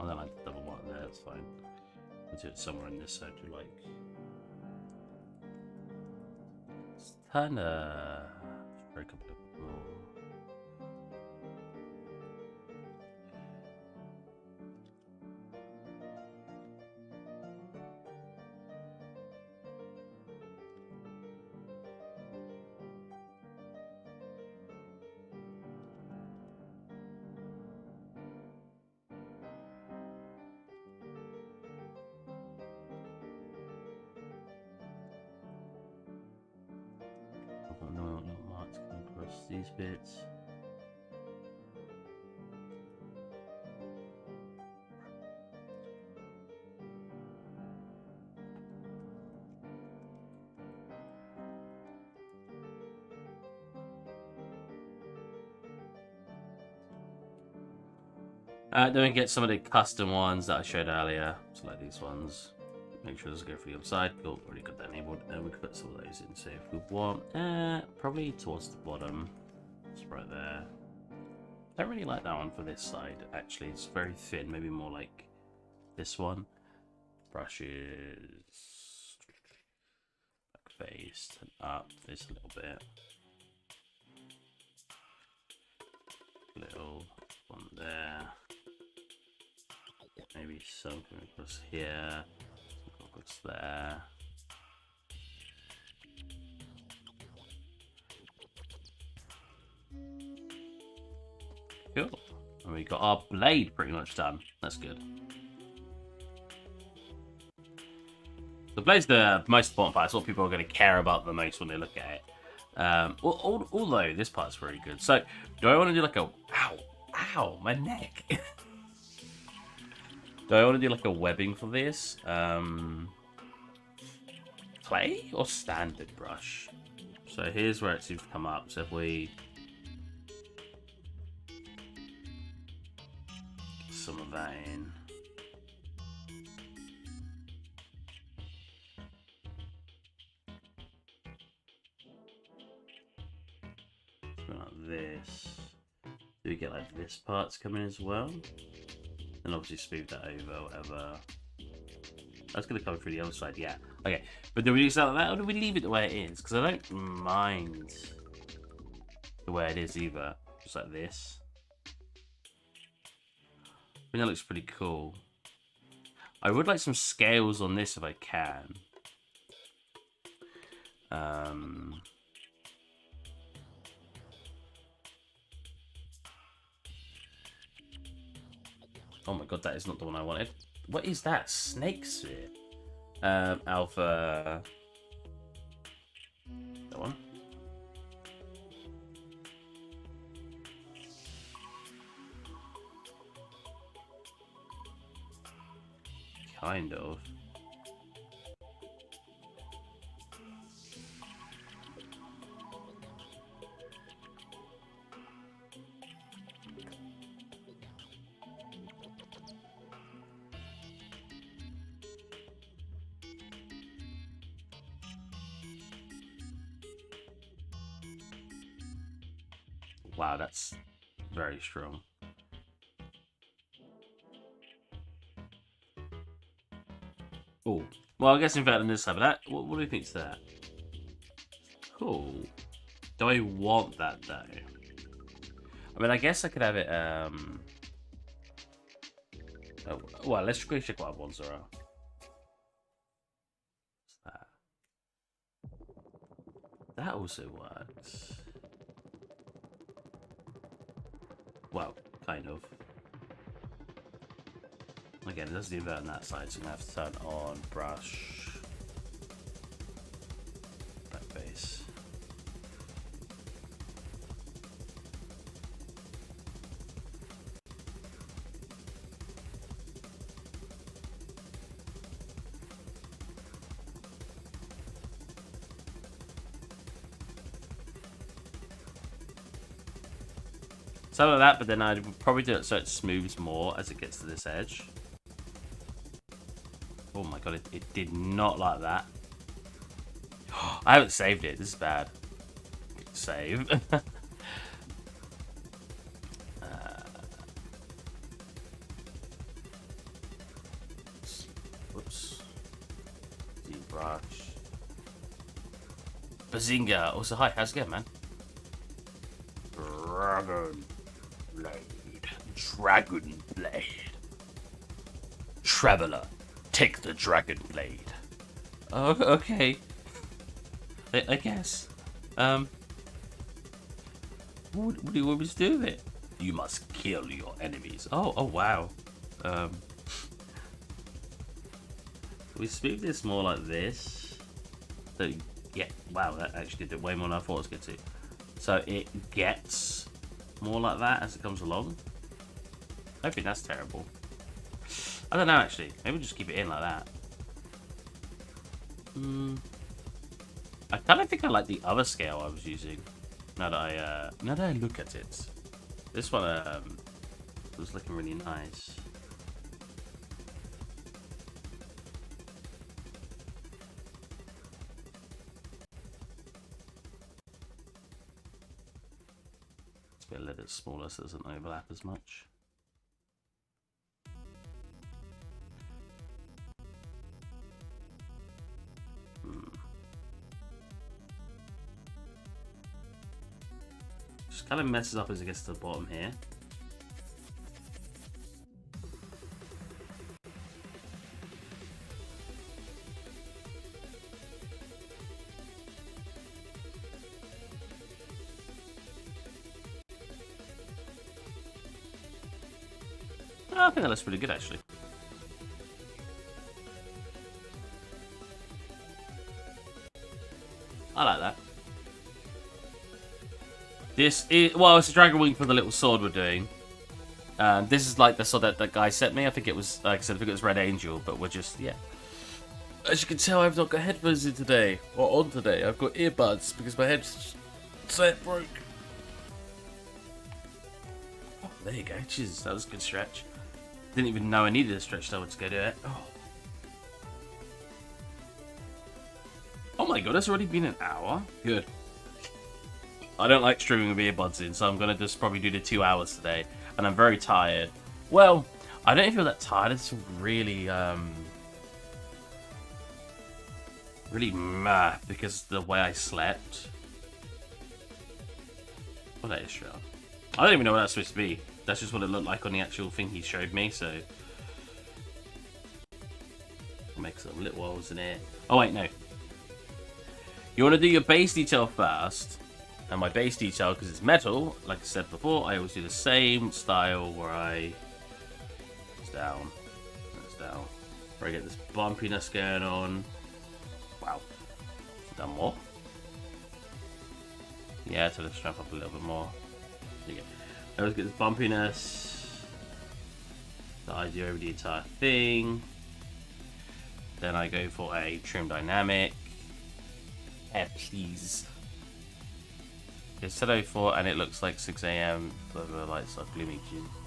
S1: I don't like the double one there, that's fine. I'll do it somewhere in this side you like. It's kinda break up a bit more. No little marks coming across these bits. Then we get some of the custom ones that I showed earlier, so like these ones. Make sure those go for the other side. Cool, already got that enabled. And we can put some of those in. So if we want, probably towards the bottom, it's right there. Don't really like that one for this side. Actually, it's very thin. Maybe more like this one. Brushes, back face, and up this a little bit. Little one there. Maybe something across here. Across there. Cool. And we got our blade pretty much done. That's good. The blade's the most important part. It's what people are going to care about the most when they look at it. Although this part's very good. So, do I want to do like a... Ow, my neck. Do I want to do like a webbing for this? Clay or standard brush? So here's where it seems to come up. So if we... get some of that in. Like this. Do we get like this part's coming as well? And obviously smooth that over, whatever. That's going to come through the other side, yeah. Okay, but do we do something like that, or do we leave it the way it is? Because I don't mind the way it is either. Just like this. I think that looks pretty cool. I would like some scales on this if I can. Oh my god, that is not the one I wanted. What is that? Snake sphere? Alpha... That one? Kind of. Wow, that's very strong. Oh, well, I guess in fact on this side, but that, what do you think to that? Cool. Do I want that though? I mean, I guess I could have it. Oh, well, let's go check what other ones there are. What's that? That also works. Well, kind of. Again, it does do that on that side, so I'm going to have to turn on brush. Back face. Something like that, but then I'd probably do it so it smooths more as it gets to this edge. Oh my god, it did not like that. I haven't saved it. This is bad. Save. Rush. Bazinga. Also, hi, how's it going, man? Dragon Blade. Dragon Blade. Traveler, take the Dragon Blade. Oh, okay. I guess. What do you want me to do with it? You must kill your enemies. Oh, wow. We speed this more like this. So, yeah, wow, that actually did way more than I thought it was going to. So it gets more like that as it comes along. I think that's terrible. I don't know, actually. Maybe we'll just keep it in like that. I kind of think I like the other scale I was using. Now that I look at it. This one was looking really nice. It's a little bit smaller so it doesn't overlap as much. Just kind of messes up as it gets to the bottom here. Oh, I think that looks pretty good, actually. I like that. This is, well, it's a dragon wing for the little sword we're doing. This is like the sword that guy sent me. I think it was, like I said, I think it was Red Angel, but we're just, yeah. As you can tell, I've not got headphones in today, or on today. I've got earbuds because my headset broke. Oh, there you go. Jesus, that was a good stretch. Didn't even know I needed a stretch though to go do it. Oh my god, it's already been an hour? Good. I don't like streaming with earbuds in, so I'm going to just probably do the 2 hours today. And I'm very tired. Well, I don't feel that tired. It's really, really meh because of the way I slept. What that is, sure. I don't even know what that's supposed to be. That's just what it looked like on the actual thing he showed me, so... I'll make some little holes in it. Oh, wait, no. You want to do your base detail first. And my base detail, because it's metal, like I said before, I always do the same style where I... It's down. It's down. Where I get this bumpiness going on. Wow. Done more? Yeah, to the strap up a little bit more. There you go. I always get this bumpiness that I do over the entire thing. Then I go for a trim dynamic. Please. It's 10:04 and it looks like 6 AM, but the lights are gloomy.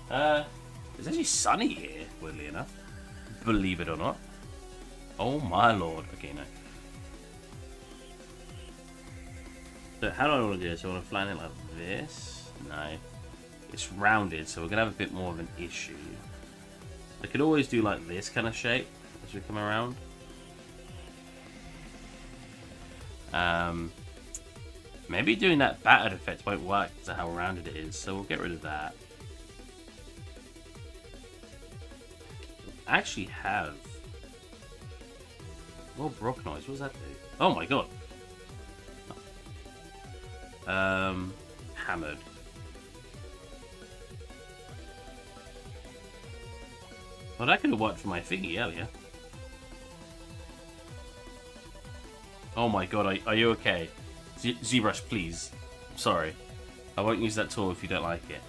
S1: It's actually sunny here, weirdly enough. Believe it or not. Oh my lord. Okay, no. So how do I want to do this? I want to flatten it like this? No. It's rounded, so we're going to have a bit more of an issue. I could always do like this kind of shape as we come around. Maybe doing that battered effect won't work because of how rounded it is, so we'll get rid of that. I actually have... Well, Brock noise, what does that do? Oh my god! Hammered. Well, that could have worked for my thingy earlier. Oh my god, are you okay? ZBrush, please. I'm sorry. I won't use that tool if you don't like it.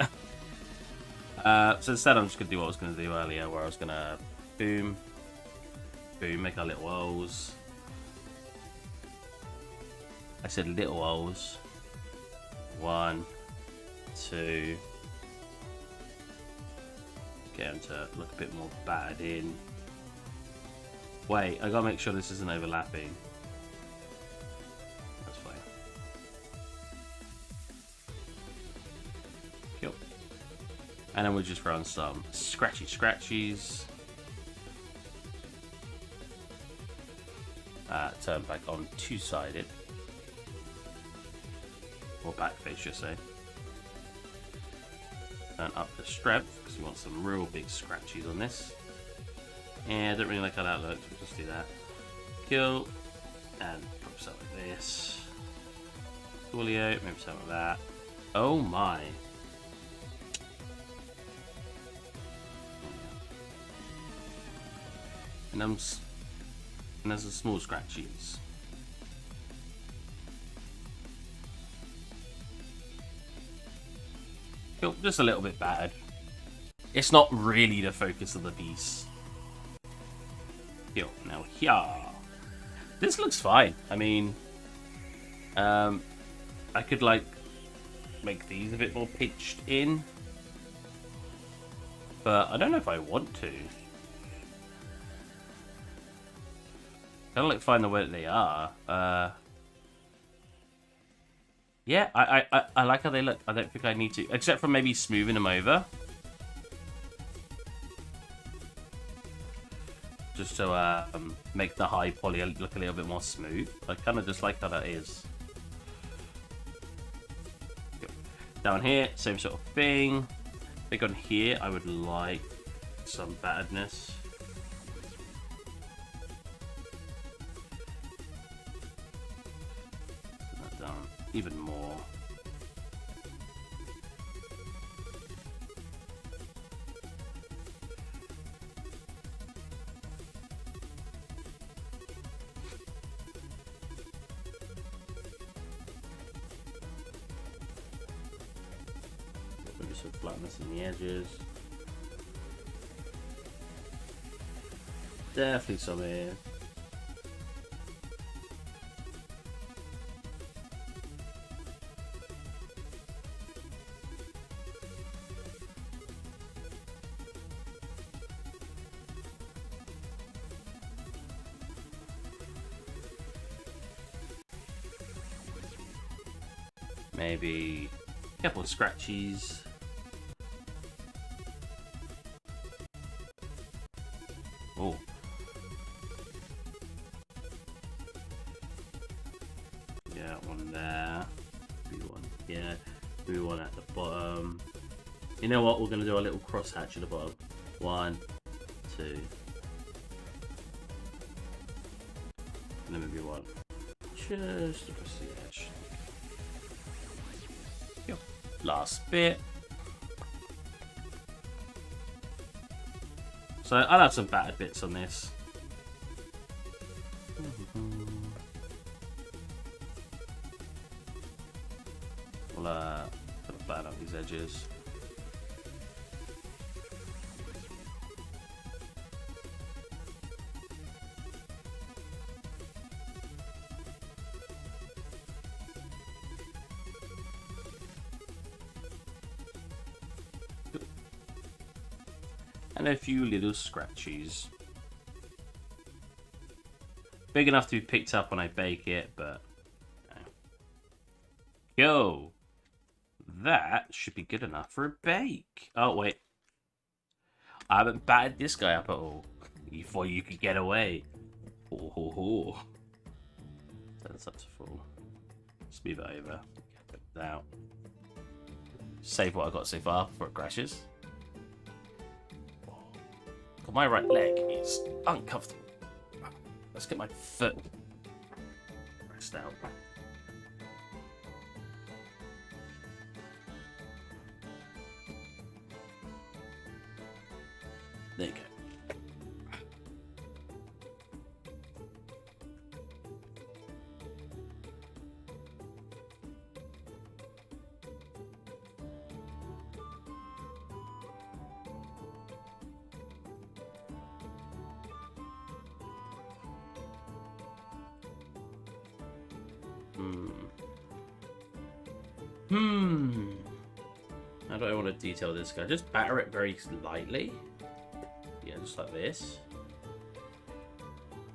S1: So instead I'm just going to do what I was going to do earlier, where I was going to boom, boom, make our little O's. I said little O's. 1, 2. Get them to look a bit more battered in. Wait, I gotta make sure this isn't overlapping. That's fine. Cool. And then we'll just run some scratchy scratchies. turn back on two-sided. Or back face, should say. Turn up the strength, because we want some real big scratchies on this. And I don't really like how that looks, we'll just do that. Kill, and put something like this. Coolio, maybe something like that. Oh my. And there's the small scratchies. Cool, just a little bit bad. It's not really the focus of the piece. Cool, now here. This looks fine. I mean, I could like make these a bit more pitched in, but I don't know if I want to. Kind of like find the way that they are. Yeah, I like how they look. I don't think I need to, except for maybe smoothing them over, just to make the high poly look a little bit more smooth. I kind of just like how that is. Down here, same sort of thing. I think on here, I would like some batteredness. Even more. Maybe some flatness in the edges. Definitely some here. Maybe a couple of scratchies. Oh. Yeah, one there. Maybe one here. Maybe one at the bottom. You know what? We're going to do a little crosshatch at the bottom. 1, 2. And then maybe one just across the edge. Last bit. So I'll have some battered bits on this. We'll put a flat on these edges. And a few little scratchies. Big enough to be picked up when I bake it, but... Yo! That should be good enough for a bake. Oh, wait. I haven't battered this guy up at all. Before you could get away. Ho, ho, ho. Turn this up to full. Smooth it over. Get it out. Save what I got so far before it crashes. My right leg is uncomfortable. Let's get my foot pressed out. There you go. How do I want to detail this guy? Just batter it very lightly. Yeah, just like this.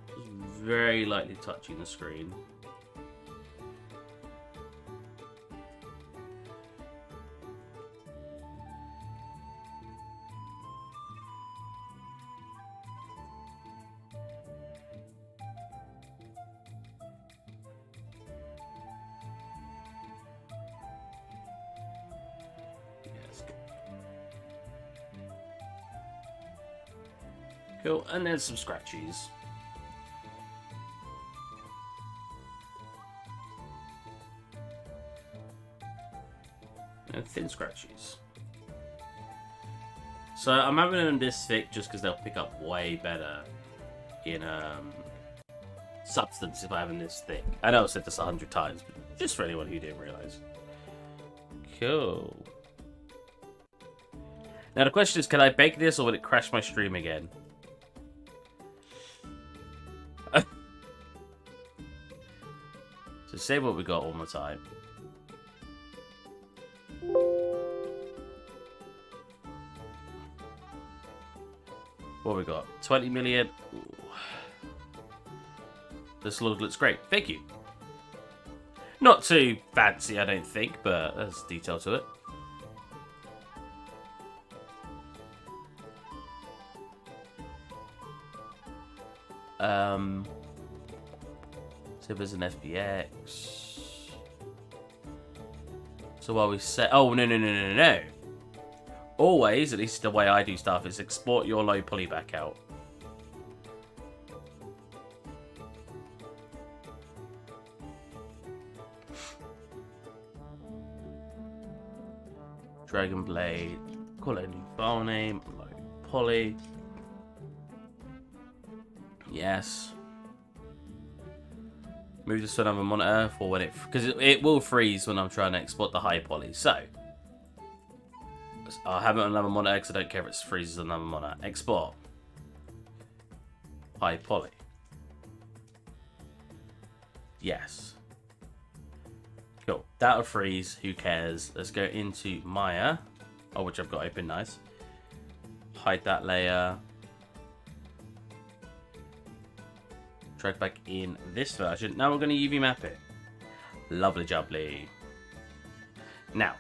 S1: Just very lightly touching the screen. Cool, and then some scratchies. And thin scratchies. So I'm having them this thick just because they'll pick up way better in substance if I have them this thick. I know I've said this 100 times, but just for anyone who didn't realise. Cool. Now the question is, can I bake this or will it crash my stream again? So say what we got one more time. What we got? 20 million. Ooh. This looks great. Thank you. Not too fancy, I don't think, but there's detail to it. So there's an FBX. So while we set, oh no. Always, at least the way I do stuff, is export your low poly back out. Dragon Blade, call it a new file name, low poly. Yes. Move this to another monitor for when because it will freeze when I'm trying to export the high poly. So I'll have it on another monitor because I don't care if it freezes on another monitor. Export high poly. Yes. Cool. That'll freeze. Who cares? Let's go into Maya. Oh, which I've got open. Nice. Hide that layer. Drag back in this version. Now we're going to UV map it. Lovely jubbly. Now,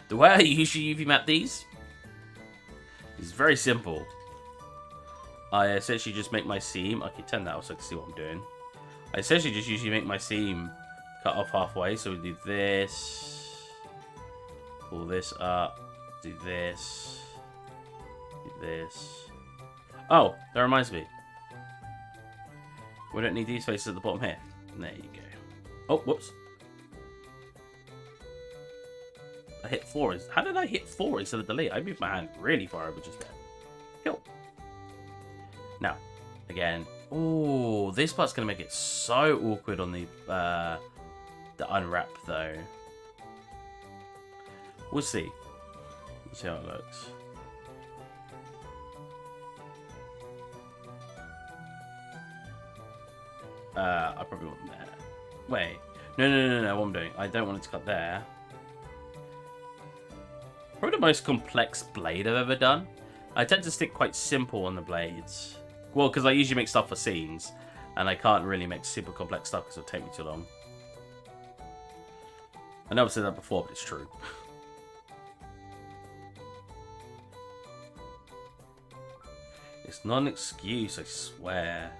S1: the way I usually UV map these is very simple. I essentially just make my seam. I can turn that off so I can see what I'm doing. I essentially just usually make my seam cut off halfway. So we do this. Pull this up. Do this. Do this. Oh, that reminds me. We don't need these faces at the bottom here. There you go. Oh, whoops. I hit 4. How did I hit 4 instead of delete? I moved my hand really far over just there. Cool. Now, again. Oh, this part's going to make it so awkward on the unwrap, though. We'll see. We'll see how it looks. I probably want that. Wait. No, what I'm doing. I don't want it to cut there. Probably the most complex blade I've ever done. I tend to stick quite simple on the blades. Well, because I usually make stuff for scenes. And I can't really make super complex stuff because it'll take me too long. I know I've said that before, but it's true. It's not an excuse, I swear.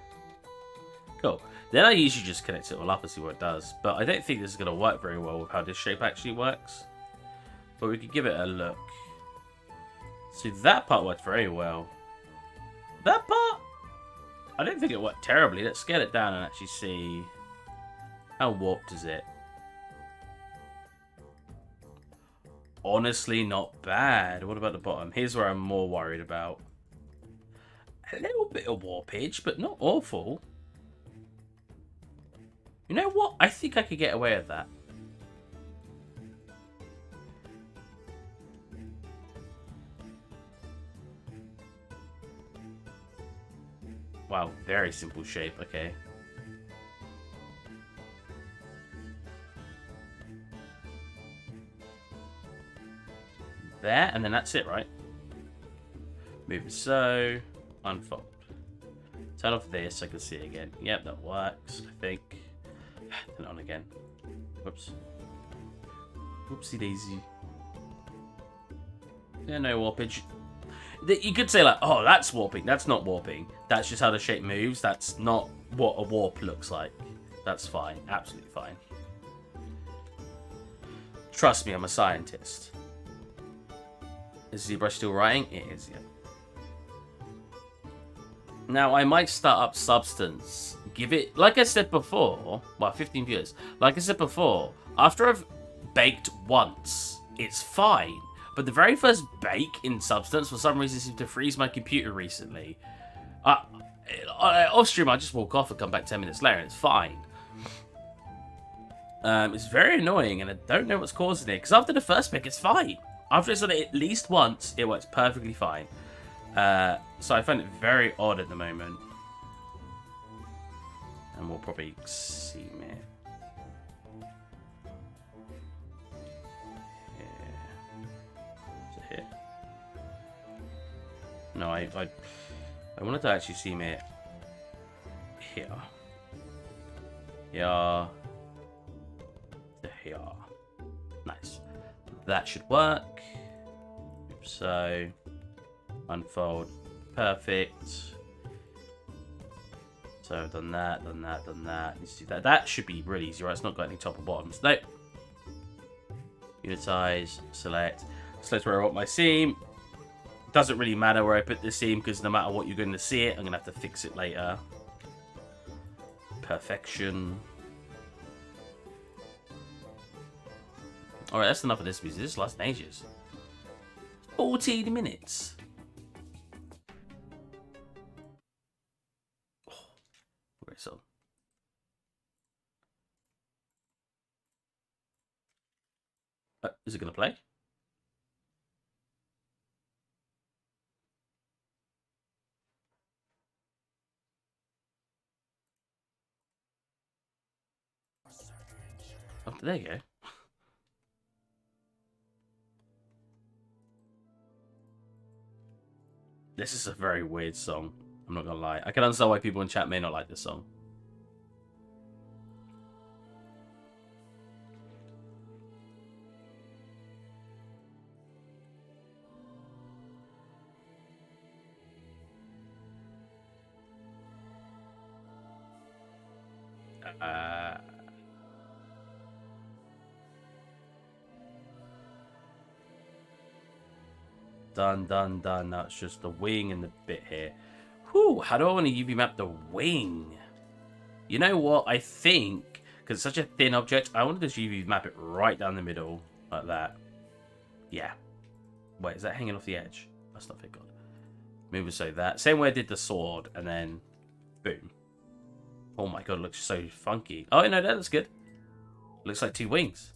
S1: Cool. Then I usually just connect it all up and see what it does. But I don't think this is going to work very well with how this shape actually works. But we could give it a look. See, that part worked very well. That part? I don't think it worked terribly. Let's scale it down and actually see how warped is it. Honestly, not bad. What about the bottom? Here's where I'm more worried about. A little bit of warpage, but not awful. You know what? I think I could get away with that. Wow, very simple shape. Okay. There, and then that's it, right? Move it so. Unfold. Turn off this, I can see it again. Yep, that works, I think. Turn it on again. Whoops. Whoopsie daisy. Yeah, no warpage. You could say like, oh, that's warping. That's not warping. That's just how the shape moves. That's not what a warp looks like. That's fine. Absolutely fine. Trust me, I'm a scientist. Is ZBrush still writing? It is, yeah. Now, I might start up Substance. Give it, like I said before, well, 15 viewers. Like I said before, after I've baked once, it's fine. But the very first bake in Substance, for some reason, seemed to freeze my computer recently. Off stream, I just walk off and come back 10 minutes later, and it's fine. It's very annoying, and I don't know what's causing it. Because after the first bake, it's fine. After it's done it at least once, it works perfectly fine. So I find it very odd at the moment. And we'll probably see me. Is it here? No, I wanted to actually see me here. Here. To here. Nice. That should work. So, unfold. Perfect. So I've done that, done that, done that. Let's do that. That should be really easy, right? It's not got any top or bottoms. Nope. Unitize, select. Select where I want my seam. Doesn't really matter where I put the seam because no matter what you're going to see it, I'm going to have to fix it later. Perfection. Alright, that's enough of this music. This lasts ages. 14 minutes. Great song. Is it going to play? Oh, there you go. This is a very weird song. I'm not gonna lie. I can understand why people in chat may not like this song. Done. Now it's just the wing and the bit here. Whew, how do I want to UV map the wing? You know what? I think, because it's such a thin object, I want to just UV map it right down the middle, like that. Yeah. Wait, is that hanging off the edge? That's not very good. Maybe so that. Same way I did the sword, and then boom. Oh my god, it looks so funky. Oh, no, that looks good. Looks like two wings.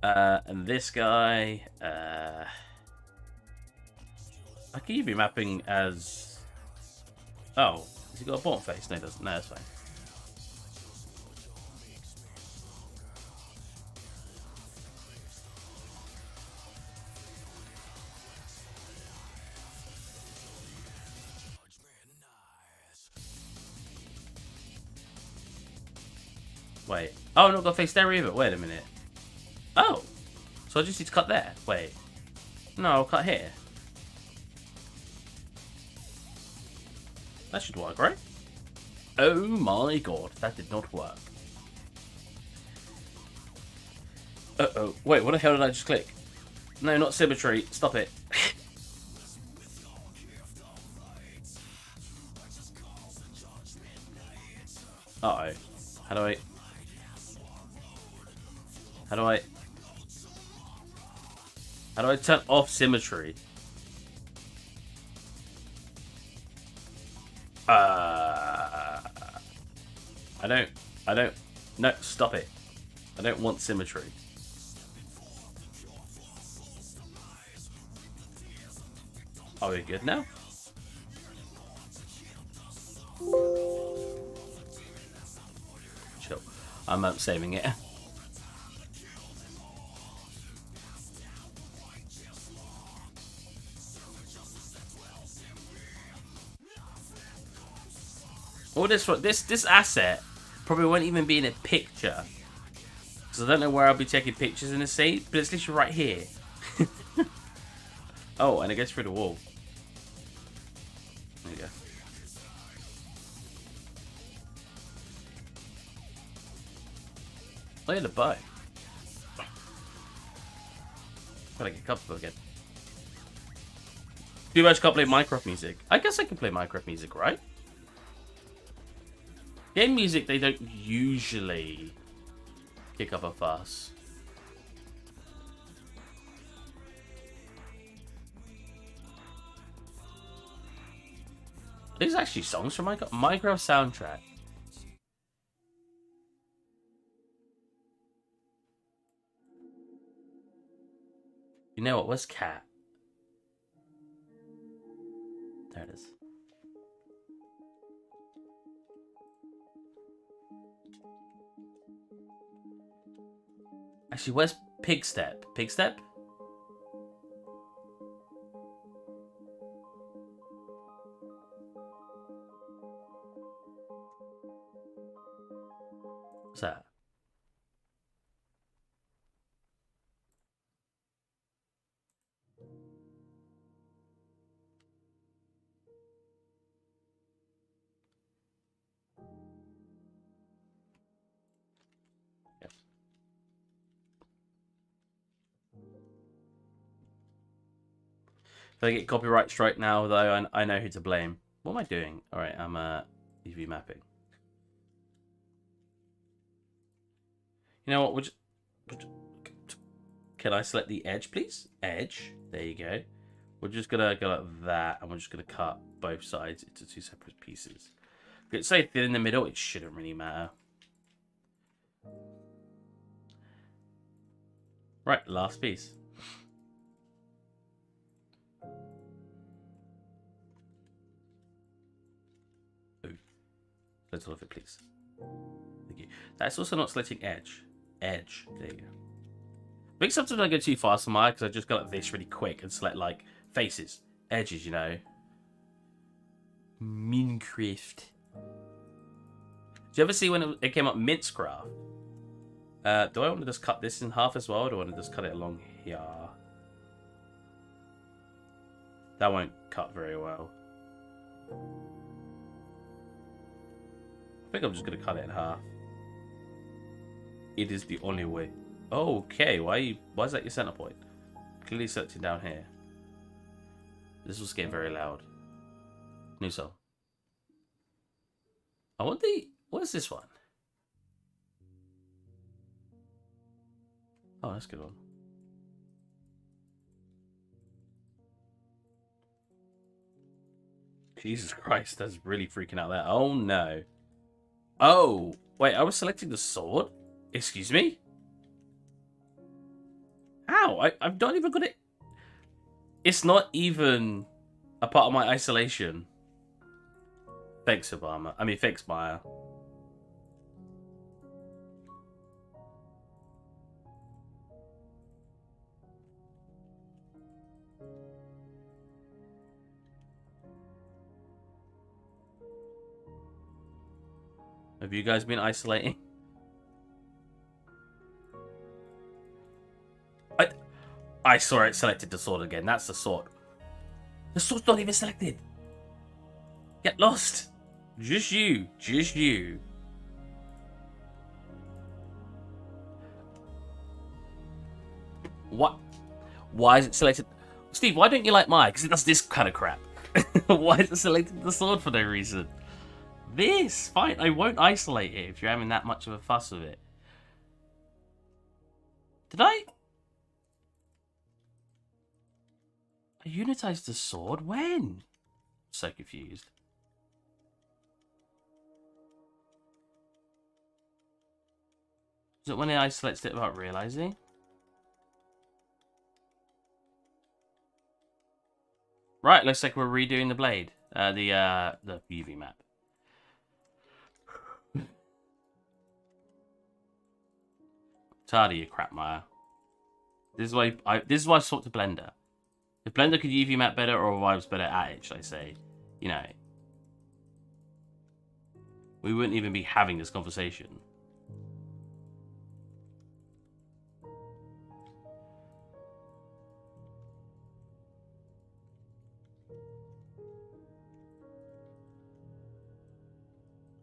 S1: And this guy, I can be mapping as... Oh, has he got a bottom face? No, he doesn't. No, that's fine. Wait. Oh, I've not got a face there either. Wait a minute. Oh. So I just need to cut there. Wait. No, I'll cut here. That should work, right? Oh my god, that did not work. Uh-oh. Wait, what the hell did I just click? No, not symmetry. Stop it. Uh-oh. How do I turn off symmetry? I don't, no, stop it. I don't want symmetry. Are we good now? Chill. I'm saving it. All this asset probably won't even be in a picture, because I don't know where I'll be taking pictures in the scene, but it's literally right here. Oh, and it goes through the wall. There you go. Oh yeah, the bow. Gotta get comfortable again. Too much can't play Minecraft music. I guess I can play Minecraft music, right? Game music, they don't usually kick up a fuss. These are actually songs from Minecraft soundtrack. You know what? Where's Cat? There it is. Actually, where's Pigstep? Pigstep? What's that? Yes. If I get copyright strike now, though, I know who to blame. What am I doing? All right, I'm UV mapping. You know what? Can I select the edge, please? Edge. There you go. We're just gonna go like that, and we're just gonna cut both sides into two separate pieces. If it's say thin in the middle, it shouldn't really matter. Right, last piece. Let's all of it, please. Thank you. That's also not selecting edge. Edge. There you go. I think sometimes I go too fast on mine because I just go like this really quick and select like faces, edges, you know. Minecraft. Did you ever see when it came up Minecraft? Do I want to just cut this in half as well, or do I want to just cut it along here? That won't cut very well. I think I'm just going to cut it in half. It is the only way. Okay, why is that your center point? Clearly selected down here. This was getting very loud. New song. I want the... What is this one? Oh, that's a good one. Jesus Christ, that's really freaking out there. Oh, no. Oh, wait, I was selecting the sword? Excuse me? How? I've not even got it. It's not even a part of my isolation. Thanks, Obama. I mean, thanks, Maya. Have you guys been isolating? I saw it selected the sword again. That's the sword. The sword's not even selected. Get lost. Just you. Just you. What? Why is it selected? Steve, why don't you like mine? Because it does this kind of crap. Why is it selected the sword for no reason? This! Fine, I won't isolate it if you're having that much of a fuss with it. Did I unitized the sword? When? So confused. Is it when it isolates it without realizing? Right, looks like we're redoing the blade. The UV map. Tired of your crap, Maya. This is why I swapped to Blender. If Blender could UV map better, or if I was better at it, should I say, you know, we wouldn't even be having this conversation.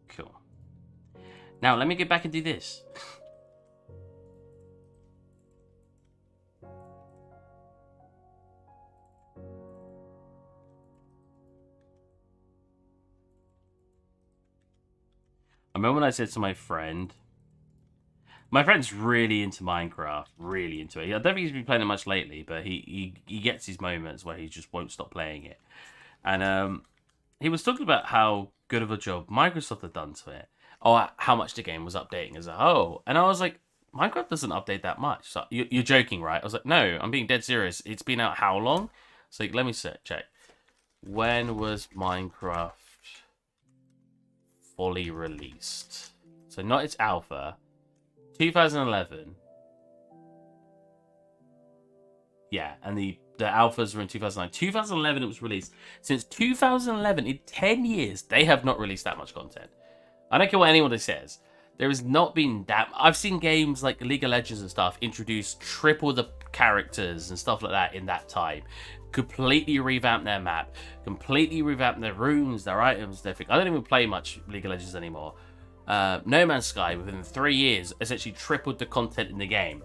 S1: Cool. Now let me get back and do this. remember when I said to my friend's really into Minecraft, really into it. I don't think he's been playing it much lately, but he gets his moments where he just won't stop playing it. And he was talking about how good of a job Microsoft had done to it, or how much the game was updating as a whole. And I was like, Minecraft doesn't update that much. So you're joking, right? I was like, no, I'm being dead serious. It's been out how long? So like, let me check. When was Minecraft fully released? So not its alpha. 2011. Yeah, and the alphas were in 2009. 2011 it was released. Since 2011, in 10 years, they have not released that much content. I don't care what anyone says. There has not been that... I've seen games like League of Legends and stuff introduce triple the characters and stuff like that in that time. Completely revamp their map. Completely revamp their rooms, their items, their thing. I don't even play much League of Legends anymore. No Man's Sky, within 3 years, essentially tripled the content in the game.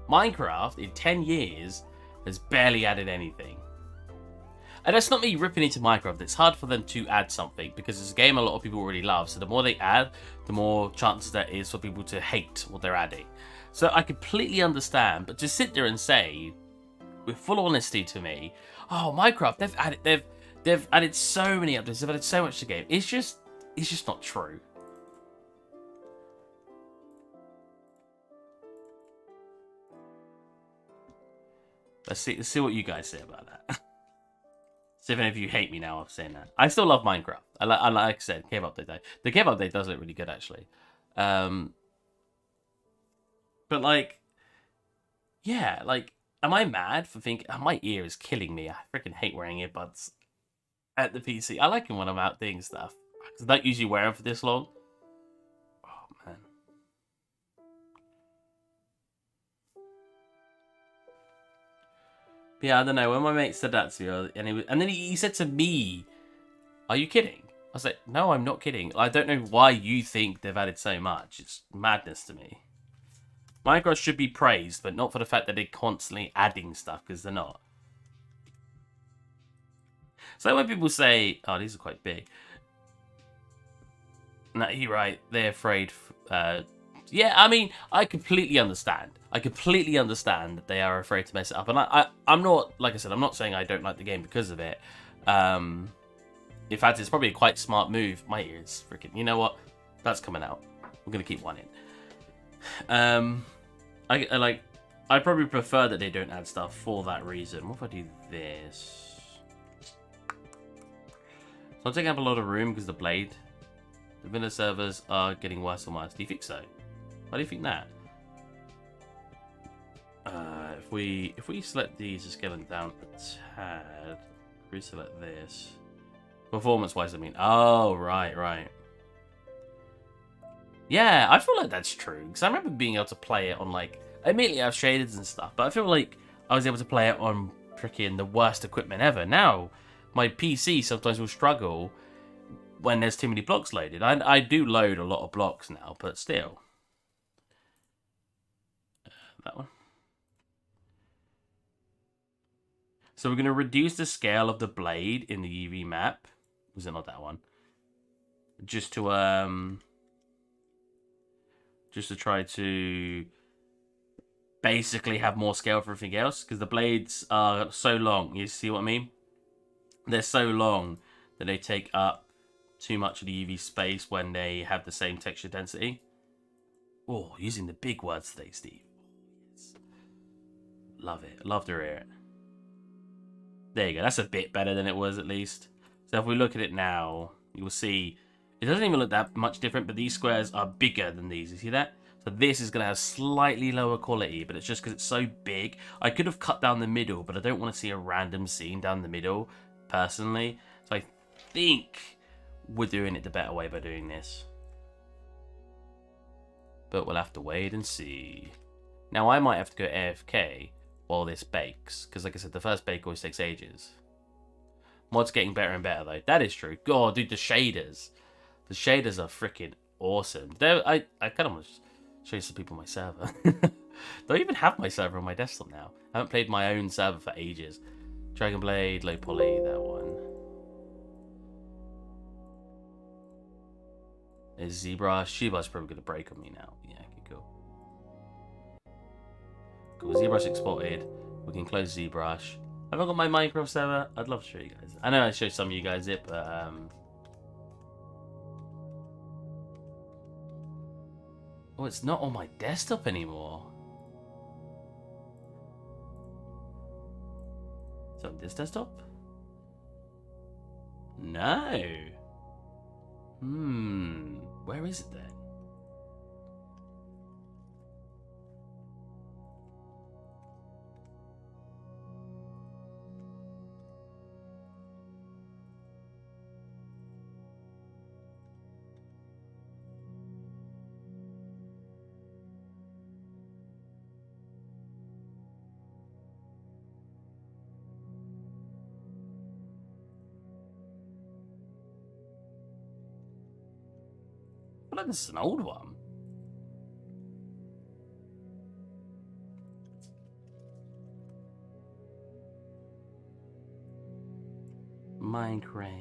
S1: Minecraft, in 10 years, has barely added anything. And that's not me ripping into Minecraft. It's hard for them to add something because it's a game a lot of people really love. So the more they add, the more chances there is for people to hate what they're adding. So I completely understand, but to sit there and say, with full honesty to me, oh, Minecraft, they've added so many updates, they've added so much to the game. It's just not true. Let's see what you guys say about that. See if any of you hate me now for saying that. I still love Minecraft. Like I said, cave update. The cave update does look really good, actually. But like, yeah, like, am I mad for thinking? Oh, my ear is killing me. I freaking hate wearing earbuds at the PC. I like them when I'm out doing stuff. I don't usually wear them for this long. Oh man. Yeah, I don't know. When my mate said that to me, and then he said to me, "Are you kidding?" I was like, "No, I'm not kidding. I don't know why you think they've added so much. It's madness to me. Minecraft should be praised, but not for the fact that they're constantly adding stuff, because they're not." So when people say, "Oh, these are quite big," no, you're right. They're afraid. Yeah, I mean, I completely understand. I completely understand that they are afraid to mess it up. And I'm not, like I said, I'm not saying I don't like the game because of it. In fact, it's probably a quite smart move. My ears, freaking, you know what? That's coming out. We're going to keep one in. I probably prefer that they don't add stuff for that reason. What if I do this? So I'm taking up a lot of room because the blade. The vanilla servers are getting worse and worse. Do you think so? Why do you think that? If we select these to scale them down a tad, reselect this. Performance-wise, I mean. Oh, right. Yeah, I feel like that's true. Because I remember being able to play it on, like, immediately I have shaders and stuff, but I feel like I was able to play it on freaking the worst equipment ever. Now, my PC sometimes will struggle when there's too many blocks loaded. I do load a lot of blocks now, but still. That one. So we're going to reduce the scale of the blade in the UV map. Was it not that one? Just to try to basically have more scale for everything else, because the blades are so long. You see what I mean? They're so long that they take up too much of the UV space when they have the same texture density. Oh, using the big words today, Steve. Yes. Love it. Love to hear it. There you go. That's a bit better than it was, at least. So if we look at it now, you will see it doesn't even look that much different, but these squares are bigger than these. You see that? So this is going to have slightly lower quality, but it's just because it's so big. I could have cut down the middle, but I don't want to see a random scene down the middle, personally. So I think we're doing it the better way by doing this. But we'll have to wait and see. Now, I might have to go AFK while this bakes, because like I said, the first bake always takes ages. Mod's getting better and better, though. That is true. God, dude, the shaders. The shaders are freaking awesome. I kind of want to show you some people on my server. Don't even have my server on my desktop now. I haven't played my own server for ages. Dragon Blade, low poly, that one. Here's ZBrush. ZBrush's probably going to break on me now. Yeah, okay, cool. Cool, ZBrush exported. We can close ZBrush. Have I got my Minecraft server? I'd love to show you guys. I know I showed some of you guys it, but oh, it's not on my desktop anymore. Is it on this desktop? No. Where is it then? I feel like this is an old one. Minecraft.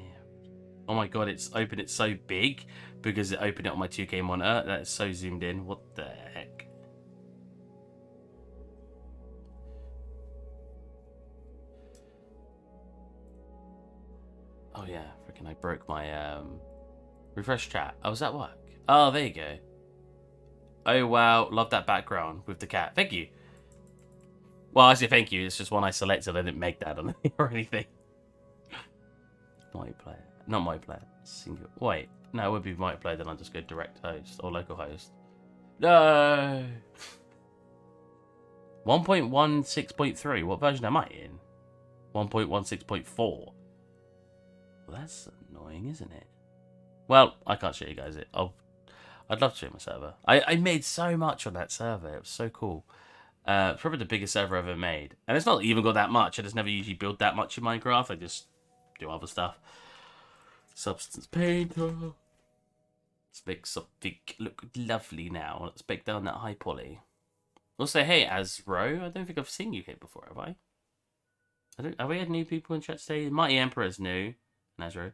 S1: Oh my god, it's opened it so big because it opened it on my 2K monitor. That is so zoomed in. What the heck? Oh yeah, freaking I broke my refresh chat. Oh, was that work? Oh, there you go. Oh wow, love that background with the cat. Thank you. Well, I say thank you. It's just one I selected. I didn't make that on it or anything. Multiplayer. Not multiplayer. Single. Wait. No, it would be multiplayer, then I'll just go direct host or local host. No! 1.16.3. What version am I in? 1.16.4. Well, that's annoying, isn't it? Well, I can't show you guys it. I'd love to show you my server. I made so much on that server. It was so cool. Probably the biggest server I've ever made. And it's not even got that much. I just never usually build that much in Minecraft. I just do other stuff. Substance painter. Let's make something look lovely now. Let's bake down that high poly. Also, hey, Azro. I don't think I've seen you here before, have I? Have we had new people in chat today? Mighty Emperor's new. Azro.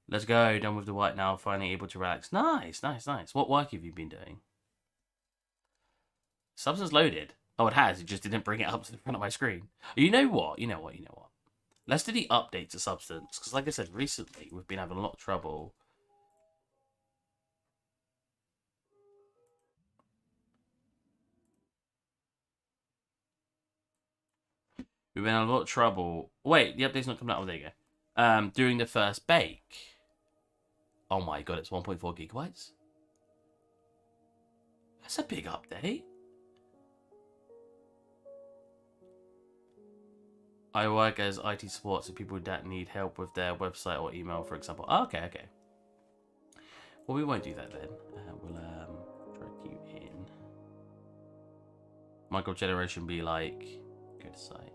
S1: Let's go. Done with the white now. Finally able to relax. Nice, nice, nice. What work have you been doing? Substance loaded. Oh, it has. It just didn't bring it up to the front of my screen. You know what? You know what? You know what? Let's do the update to Substance. Because like I said, recently we've been having a lot of trouble. We've been having a lot of trouble. Wait, the update's not coming out. Oh, there you go. Doing the first bake. Oh my god, it's 1.4 gigabytes. That's a big update. I work as IT support, so people that need help with their website or email, for example. Oh, okay, okay. Well, we won't do that then. We'll drag you in. Micro generation be like, go to site.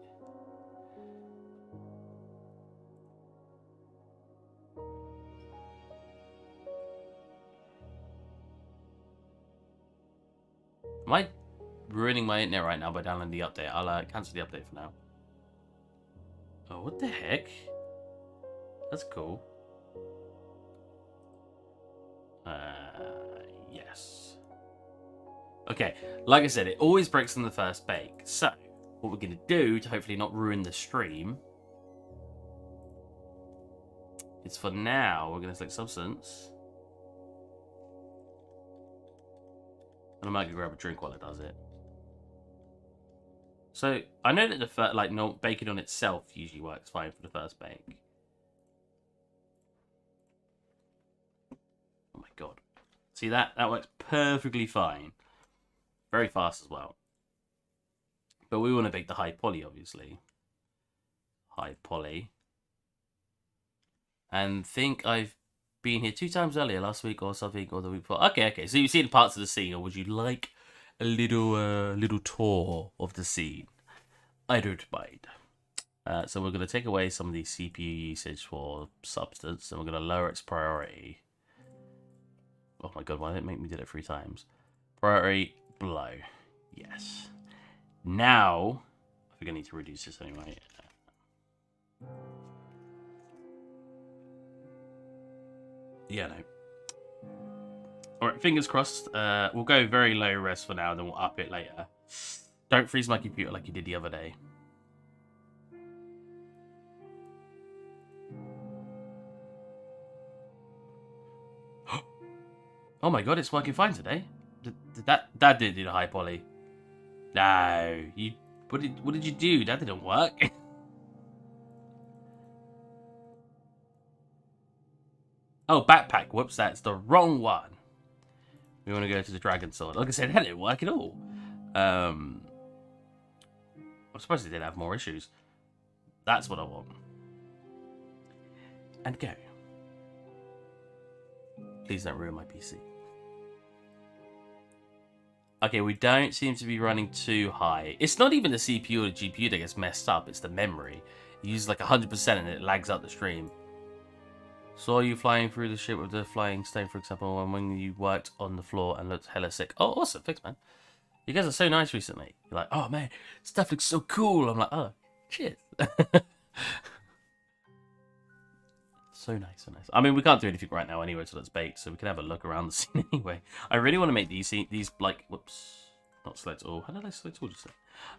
S1: Am I ruining my internet right now by downloading the update? I'll cancel the update for now. Oh, what the heck? That's cool. Yes. Okay, like I said, it always breaks on the first bake. So, what we're going to do to hopefully not ruin the stream is for now, we're going to select Substance. And I might go grab a drink while it does it. So, I know that the first, like, no, baking on itself usually works fine for the first bake. Oh my god. See that? That works perfectly fine. Very fast as well. But we want to bake the high poly, obviously. High poly. And think I've been here 2 times earlier, last week or something, or the week before. Okay, okay. So you've seen parts of the scene, or would you like a little tour of the scene? I don't mind. So we're going to take away some of the CPU usage for Substance, and we're going to lower its priority. Oh my god, why didn't it make me do it 3 times? Priority, blow. Yes. Now, I think I need to reduce this anyway. Yeah, no. Alright, fingers crossed. We'll go very low res for now, and then we'll up it later. Don't freeze my computer like you did the other day. Oh my god, it's working fine today. That didn't do the high poly. No, you. What did you do? That didn't work. Oh, backpack. Whoops, that's the wrong one. We want to go to the dragon sword. Like I said, that didn't work at all. I'm surprised they did have more issues. That's what I want. And go. Please don't ruin my PC. Okay, we don't seem to be running too high. It's not even the CPU or the GPU that gets messed up. It's the memory. You use like 100% and it lags out the stream. Saw you flying through the ship with the flying stone, for example, and when you worked on the floor and looked hella sick. Oh, awesome. Thanks, man. You guys are so nice recently. You're like, oh, man, stuff looks so cool. I'm like, oh, cheers. So nice, so nice. I mean, we can't do anything right now anyway, so that's baked, so we can have a look around the scene anyway. I really want to make these like, whoops, not select all. How did I select all just say?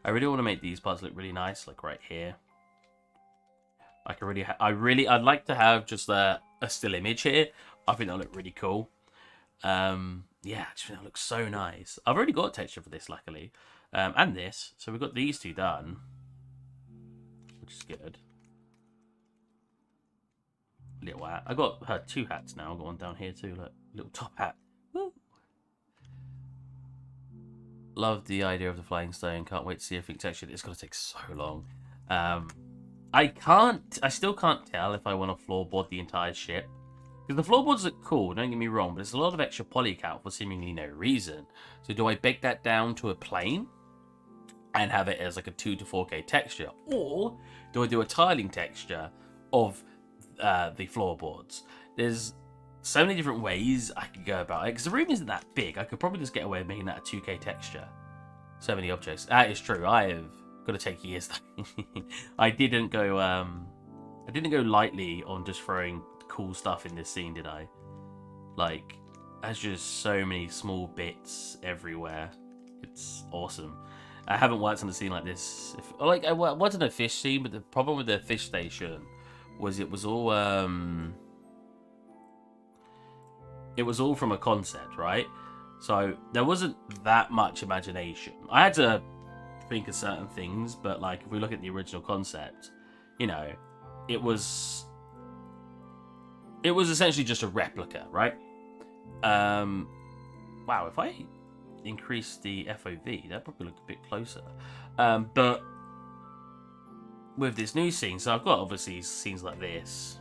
S1: I really want to make these parts look really nice, like right here. I can really, I'd like to have just a still image here. I think that'll look really cool. Yeah, I just think that looks so nice. I've already got a texture for this, luckily, and this. So we've got these two done, which is good. Little hat. I got her two hats now. I got one down here too. Look, little top hat. Woo. Love the idea of the flying stone. Can't wait to see everything textured. It's gonna take so long. I still can't tell if I want to floorboard the entire ship. Because the floorboards look cool, don't get me wrong, but there's a lot of extra poly count for seemingly no reason. So do I bake that down to a plane and have it as like a 2 to 4K texture? Or do I do a tiling texture of the floorboards? There's so many different ways I could go about it. Because the room isn't that big. I could probably just get away with making that a 2K texture. So many objects. That is true. I have got to take years. I didn't go lightly on just throwing cool stuff in this scene, did I? Like, there's just so many small bits everywhere. It's awesome. I haven't worked on a scene like this. I worked on a fish scene, but the problem with the fish station was it was all from a concept, right? So there wasn't that much imagination. I had to think of certain things, but like if we look at the original concept, you know, it was essentially just a replica, right? Wow, if I increase the FOV, that probably look a bit closer. But with this new scene, so I've got obviously scenes like this,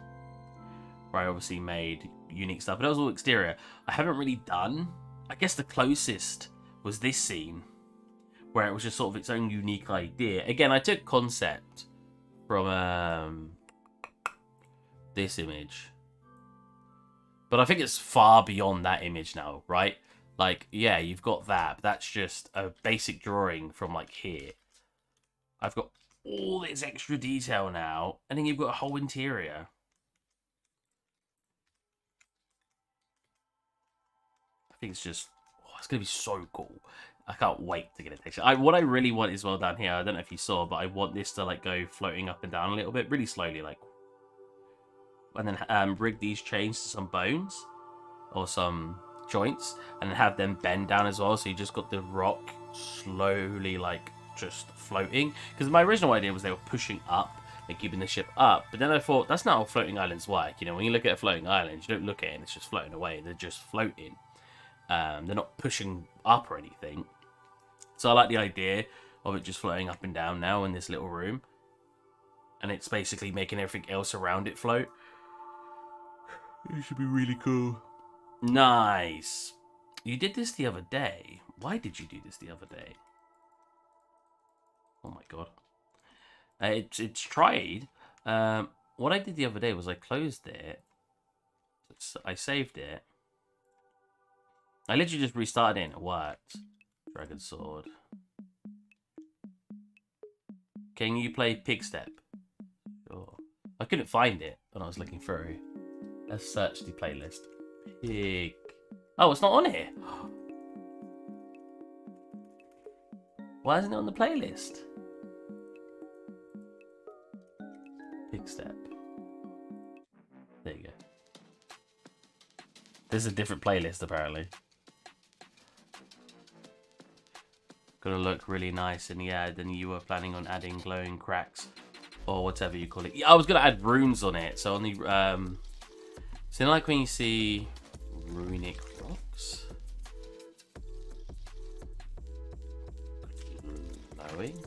S1: where I obviously made unique stuff, but that was all exterior. I haven't really done, I guess the closest was this scene, where it was just sort of its own unique idea. Again, I took concept from this image, but I think it's far beyond that image now, right? Like, yeah, you've got that, but that's just a basic drawing from like here. I've got all this extra detail now, and then you've got a whole interior. I think it's just, it's going to be so cool. I can't wait to get a texture. What I really want as well down here, I don't know if you saw, but I want this to like go floating up and down a little bit, really slowly, like, and then rig these chains to some bones or some joints, and then have them bend down as well. So you just got the rock slowly, like, just floating. Because my original idea was they were pushing up and keeping the ship up, but then I thought that's not how floating islands work. You know, when you look at a floating island, you don't look at it and it's just floating away. They're just floating. They're not pushing up or anything. So I like the idea of it just floating up and down now in this little room. And it's basically making everything else around it float. It should be really cool. Nice. You did this the other day. Why did you do this the other day? Oh my god. It's tried. What I did the other day was I closed it. I saved it. I literally just restarted it and it worked. Dragon Sword. Can you play Pig Step? Sure. I couldn't find it when I was looking through. Let's search the playlist. Pig Oh, it's not on here. Why isn't it on the playlist? Big step. There you go. This is a different playlist, apparently. Gonna look really nice in the ad, and you were planning on adding glowing cracks or whatever you call it. Yeah, I was gonna add runes on it. So on the so like when you see runic rocks, glowing.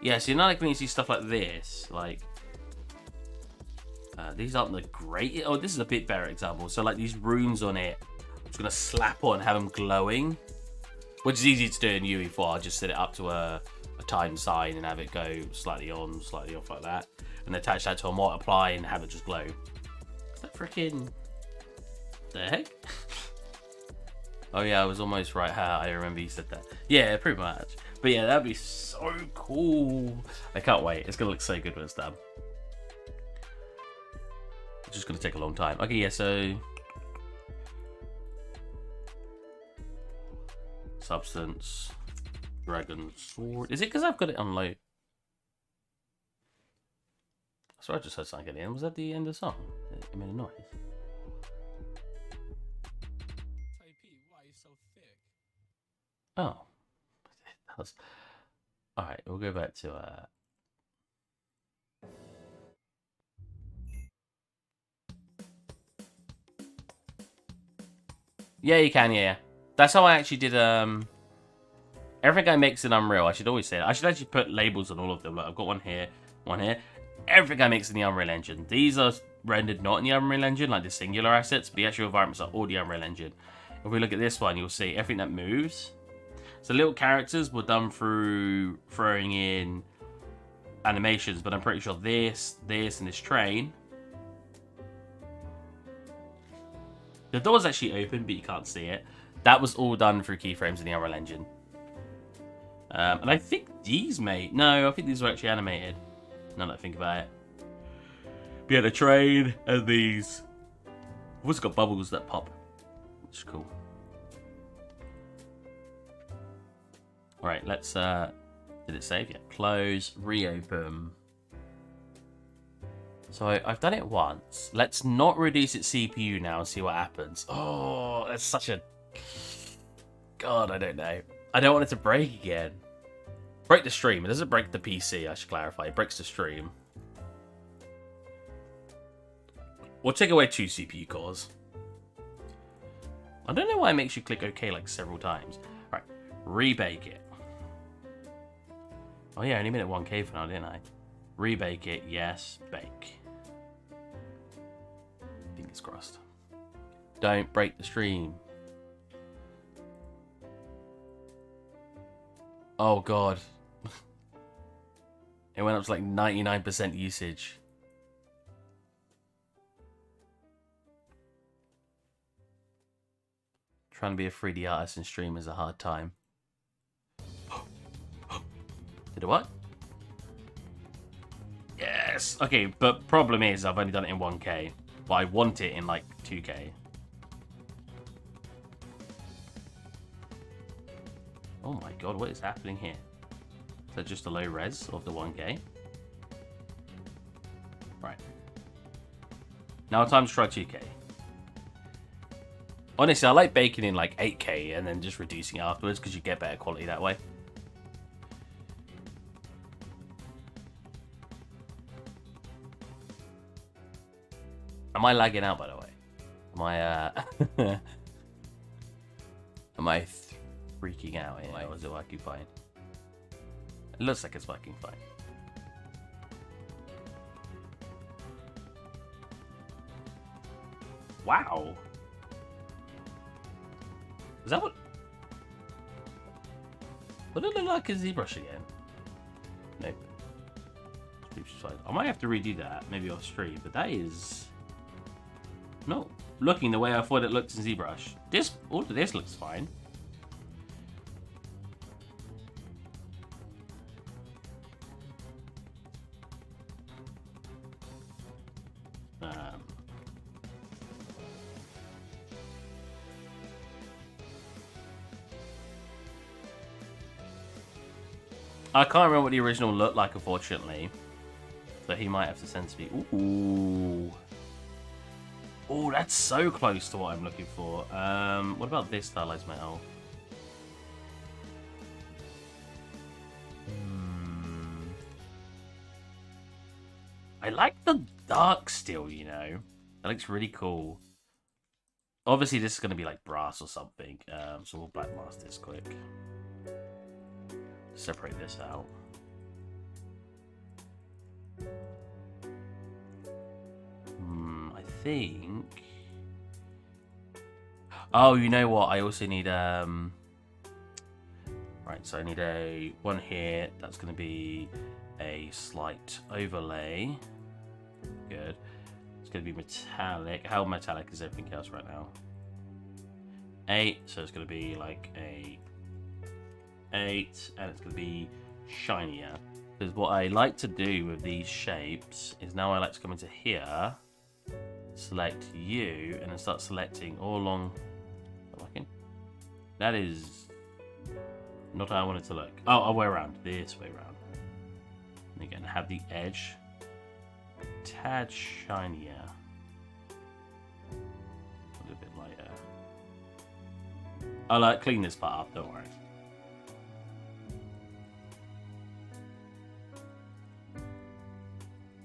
S1: Yeah, so like when you see stuff like this, like these aren't the great. Oh, this is a bit better example. So like these runes on it, I'm just gonna slap on, have them glowing. Which is easy to do in UE4. I'll just set it up to a time sign and have it go slightly on, slightly off like that. And attach that to a multiply and have it just glow. Is that freaking... the heck? Oh yeah, I was almost right. I remember you said that. Yeah, pretty much. But yeah, that'd be so cool. I can't wait. It's going to look so good when it's done. It's just going to take a long time. Okay, yeah, so... Substance, dragon sword. Is it because I've got it on low? I swear I just heard something at the end. Was that the end of the song? It made a noise.
S2: Why are you so thick?
S1: Oh, that was... All right. We'll go back to Yeah, you can. Yeah. That's how I actually did, everything I makes in Unreal, I should always say that. I should actually put labels on all of them. Like, I've got one here, one here. Everything I makes in the Unreal Engine. These are rendered not in the Unreal Engine, like the singular assets, but the actual environments are all the Unreal Engine. If we look at this one, you'll see everything that moves. So little characters were done through throwing in animations, but I'm pretty sure this, and this train. The door's actually open, but you can't see it. That was all done through keyframes in the Unreal Engine. And I think these made... No, I think these were actually animated. Now that I think about it. But yeah, the train and these... I've also got bubbles that pop. Which is cool. Alright, let's... Did it save? Yeah. Close. Reopen. So I've done it once. Let's not reduce its CPU now and see what happens. Oh, that's such a... God, I don't know. I don't want it to break again. Break the stream. It doesn't break the PC, I should clarify. It breaks the stream. We'll take away 2 CPU cores. I don't know why it makes you click OK like several times. Right, rebake it. Oh yeah, I only made it 1K for now, didn't I? Rebake it, yes, bake. Fingers crossed. Don't break the stream. Oh god. It went up to like 99% usage. Trying to be a 3D artist and stream is a hard time. Did it what? Yes! Okay, but problem is I've only done it in 1K. But I want it in like 2K. Oh my god, what is happening here? Is that just a low res of the 1K? Right. Now time to try 2K. Honestly, I like baking in like 8K and then just reducing it afterwards because you get better quality that way. Am I lagging out, by the way? Am I, am I freaking out here? Or is it working fine? It looks like it's working fine. Wow. Is that what... Would it look like a ZBrush again? Nope. I might have to redo that, maybe off stream, but that is... not looking the way I thought it looked in ZBrush. This, all of this looks fine. I can't remember what the original looked like, unfortunately. So he might have to send to me. Ooh. Oh, that's so close to what I'm looking for. What about this stylized metal? I like the dark steel, you know. That looks really cool. Obviously, this is going to be like brass or something. So we'll black mask this quick. Separate this out. I think... Oh, you know what? I also need... Right, so I need a one here. That's going to be a slight overlay. Good. It's going to be metallic. How metallic is everything else right now? 8. So it's going to be like a 8. And it's going to be shinier. Because what I like to do with these shapes is now I like to come into here, select you, and then start selecting all along. That is not how I want it to look. Oh, I'll way around. This way around. And again, have the edge a tad shinier. A little bit lighter. I'll clean this part up, don't worry.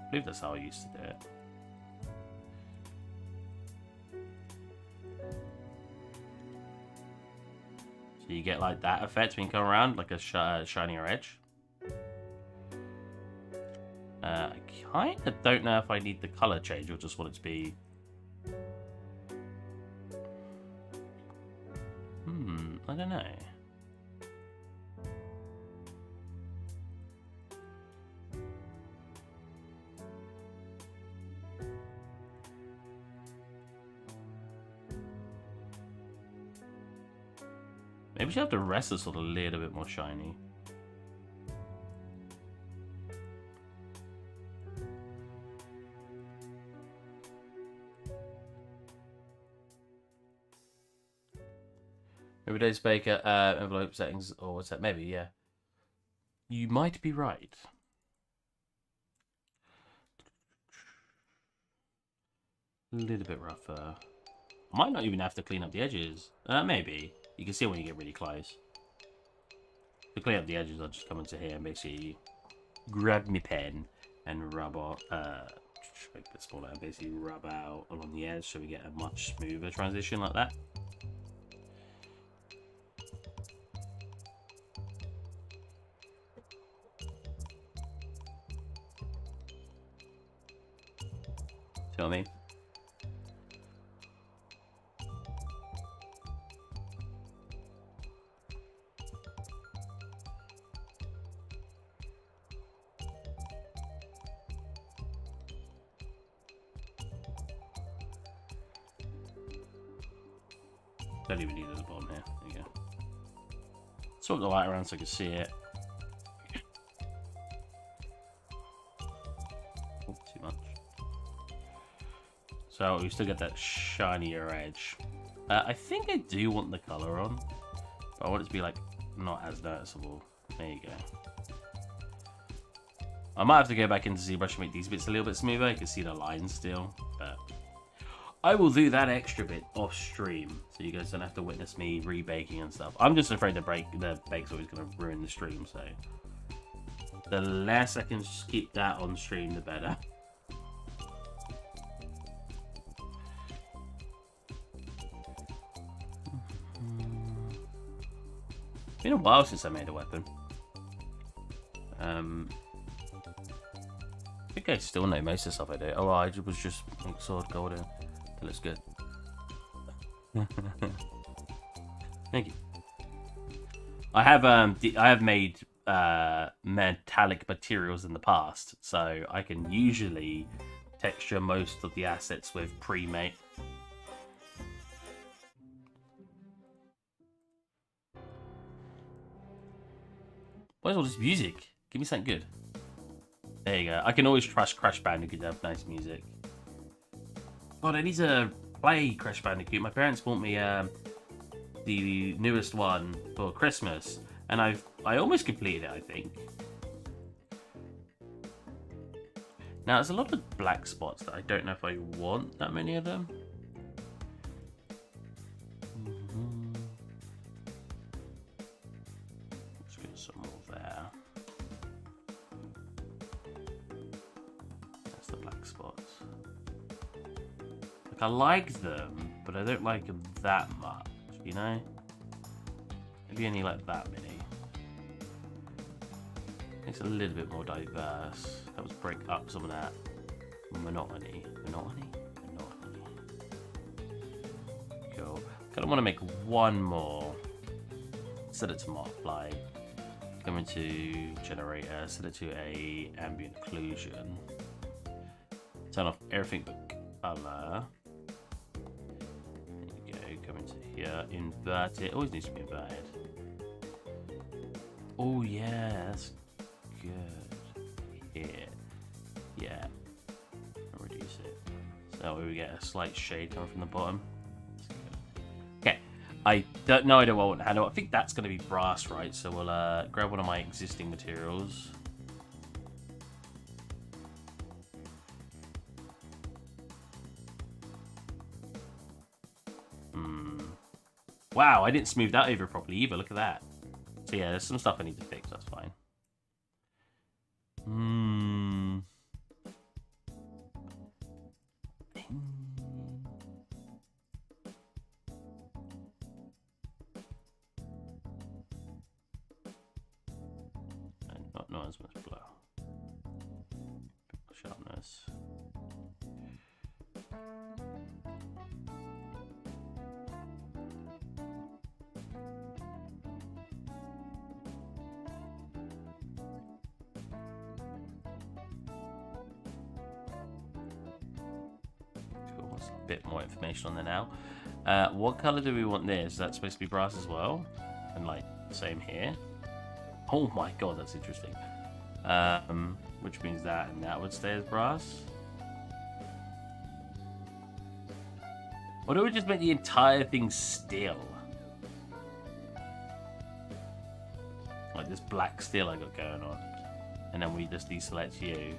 S1: I believe that's how I used to do it. So you get like that effect when you come around, like a shinier edge. I kind of don't know if I need the color change or just want it to be... I don't know. Maybe we should have the rest of sort of a little bit more shiny. Maybe Dave's Baker envelope settings, or what's that? Maybe, yeah. You might be right. A little bit rougher. I might not even have to clean up the edges. Maybe. You can see when you get really close. To clean up the edges, I'll just come into here and basically grab my pen and rub out, make it smaller, and basically rub out along the edge so we get a much smoother transition like that. See what I mean? Don't even need it at the bottom here. There you go. Swap the light around so I can see it. Oh, too much. So we still get that shinier edge. I think I do want the color on, but I want it to be like not as noticeable. There you go. I might have to go back into ZBrush and make these bits a little bit smoother. You can see the lines still, but I will do that extra bit off stream, so you guys don't have to witness me rebaking and stuff. I'm just afraid the bake's always going to ruin the stream, so the less I can just keep that on stream, the better. It's been a while since I made a weapon. I think I still know most of the stuff I do. Oh, I was just like sword golden. That looks good. Thank you. I have made metallic materials in the past, so I can usually texture most of the assets with pre-made. Where's all this music? Give me something good. There you go. I can always trust Crash Bandicoot to have nice music. God, I need to play Crash Bandicoot. My parents bought me the newest one for Christmas, and I've I almost completed it, I think. Now, there's a lot of black spots that I don't know if I want that many of them. Let's get some more there. That's the black spots. Like, I like them, but I don't like them that much, you know? Maybe only like that many. It's a little bit more diverse. Helps break up some of that monotony. Monotony? Cool. Kind of want to make one more. Set it to multiply. Come into generator. Set it to a ambient occlusion. Turn off everything but color. There you go. Come into here. Invert it. Always needs to be inverted. Oh yeah, that's good. Here. Yeah. I'll reduce it. So we get a slight shade coming from the bottom. Okay. I don't know what I want to handle. I think that's going to be brass, right? So we'll grab one of my existing materials. Wow, I didn't smooth that over properly either. Look at that. So yeah, there's some stuff I need to fix. That's fine. And not as much blur. Sharpness. A bit more information on there now. What color do we want this? Is that supposed to be brass as well? And like same here. Oh my god, that's interesting. Which means that and that would stay as brass. Or do we just make the entire thing steel? Like this black steel I got going on. And then we just deselect you.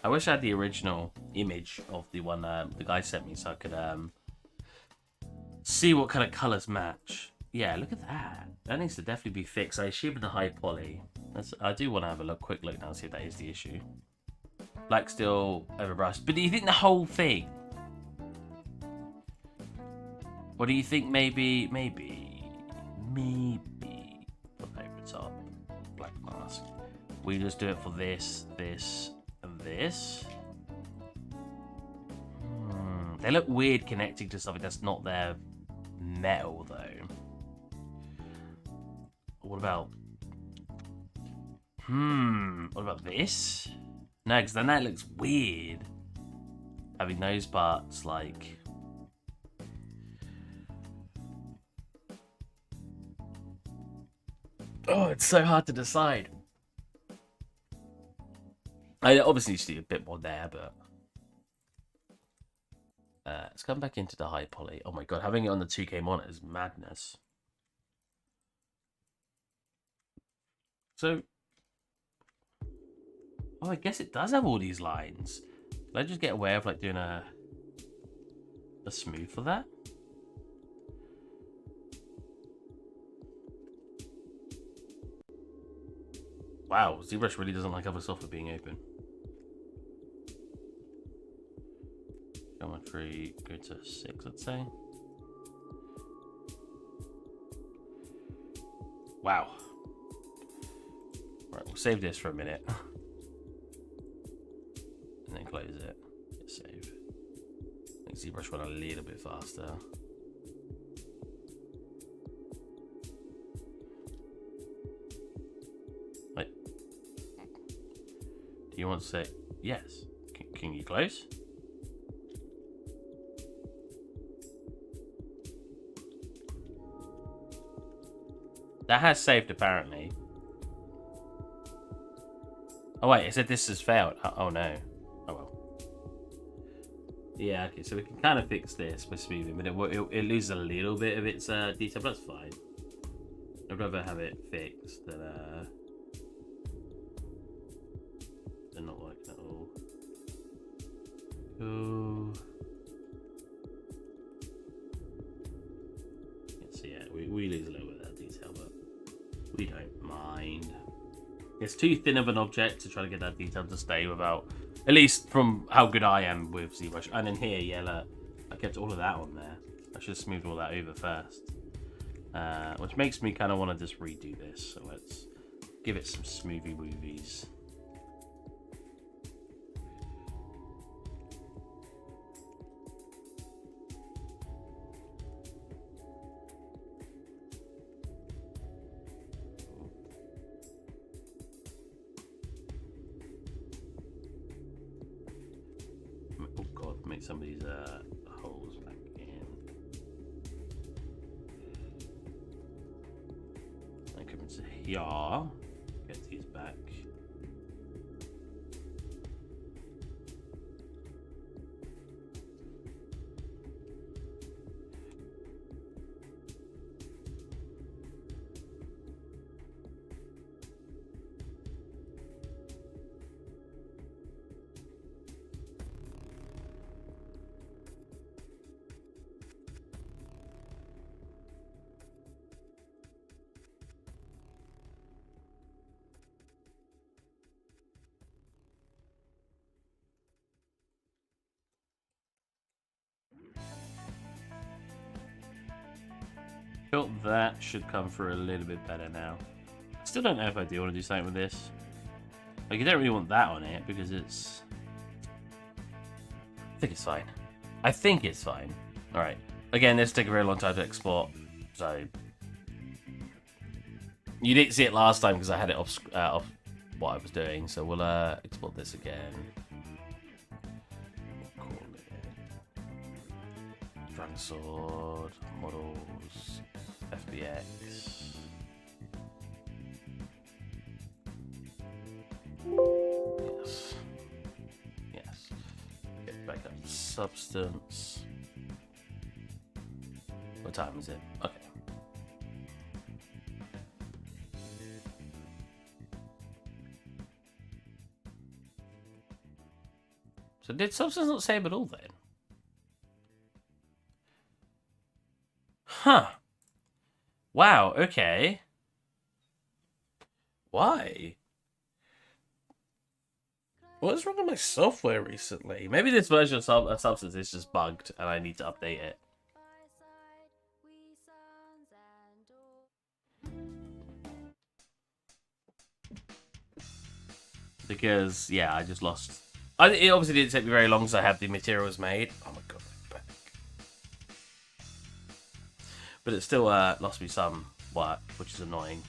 S1: I wish I had the original image of the one the guy sent me so I could see what kind of colours match. Yeah, look at that. That needs to definitely be fixed. I assume the high poly. I do want to have a quick look now and see if that is the issue. Black steel over brass. But do you think the whole thing? Or do you think maybe put over the top, black mask. We just do it for this, and this. They look weird connecting to something that's not their metal though. What about this? No, because then that looks weird. Having those parts like oh, it's so hard to decide. I obviously see a bit more there, but let's come back into the high poly. Oh my god, having it on the 2K monitor is madness. So, oh, I guess it does have all these lines. Can I just get away with like doing a smooth for that? Wow, ZBrush really doesn't like other software being open. Geometry, go to 6, let's say. Wow. Right, we'll save this for a minute. And then close it. Hit save. I think ZBrush went a little bit faster. Wait. Do you want to say yes? Can you close? That has saved apparently. Oh wait, it said this has failed. Oh no. Oh well. Yeah, okay, so we can kind of fix this by smoothing, but it loses a little bit of its detail, but that's fine. I'd rather have it fixed than not working at all. Cool. So yeah, we lose a little bit of that detail, but we don't mind. It's too thin of an object to try to get that detail to stay without, at least from how good I am with ZBrush. And in here, yeah, look, I kept all of that on there. I should have smoothed all that over first. Which makes me kind of want to just redo this. So let's give it some smoothy movies. Oh god, make some of these holes back in. I come into here, get these back. Felt that should come through a little bit better now. Still don't know if I do want to do something with this. Like, you don't really want that on it because it's... I think it's fine. I think it's fine. Alright. Again, this take a very long time to export, so... You didn't see it last time because I had it off what I was doing, so we'll export this again. We'll call it Dragon Sword, Models, FBX. Yes. Yes. Get back up. Substance. What time is it? Okay. So did Substance not save at all then? Huh. Wow, okay. Why? What's wrong with my software recently? Maybe this version of Substance is just bugged and I need to update it. Because, yeah, I just lost... it obviously didn't take me very long because I had the materials made. Oh my god, my back. But it still lost me some work, which is annoying.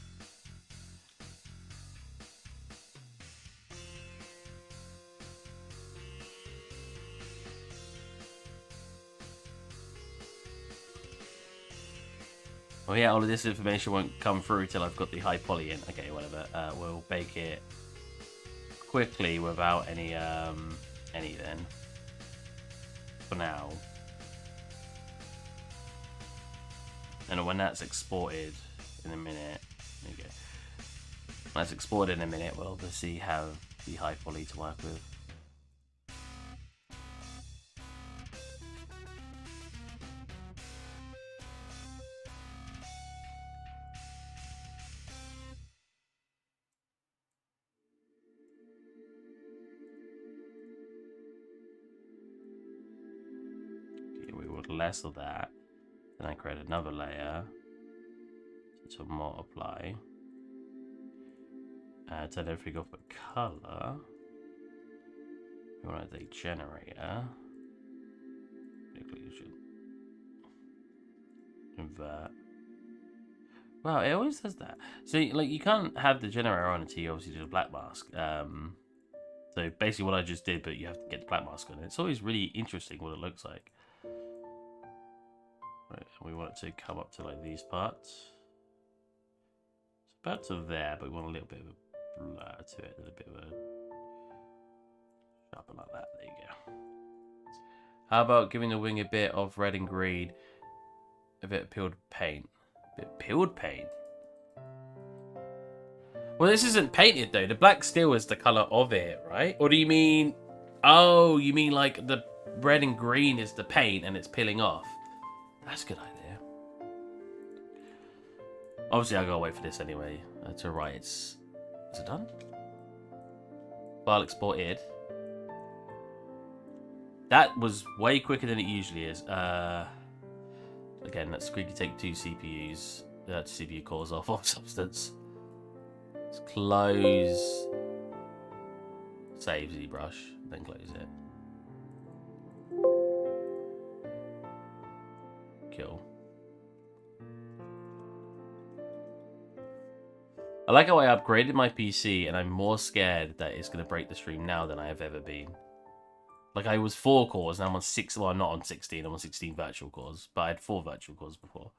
S1: Oh yeah, all of this information won't come through till I've got the high poly in. Okay, whatever. We'll bake it quickly without any then. For now. And when that's exported in a minute, there you go. When that's exported in a minute, we'll obviously have the high poly to work with. Less of that, then I create another layer to multiply, turn everything off a color. We want a generator, invert. Wow, it always does that. So like you can't have the generator on until you obviously do the black mask. So basically what I just did, but you have to get the black mask on it. It's always really interesting what it looks like. Right, we want it to come up to like these parts. It's about to there, but we want a little bit of a blur to it, a bit of a Something like that. There you go. How about giving the wing a bit of red and green? A bit of peeled paint. A bit of peeled paint? Well, this isn't painted, though. The black steel is the colour of it, right? Or do you mean... Oh, you mean like the red and green is the paint and it's peeling off? That's a good idea. Obviously, I gotta wait for this anyway. To write it's... Is it done? File exported. That was way quicker than it usually is. Again, let's quickly take 2 CPUs. 2 CPU cores off of Substance. Let's close. Save ZBrush, then close it. Kill. I like how I upgraded my PC and I'm more scared that it's going to break the stream now than I have ever been. Like, I was 4 cores, now I'm on 6, well, I'm not on 16, I'm on 16 virtual cores, but I had 4 virtual cores before.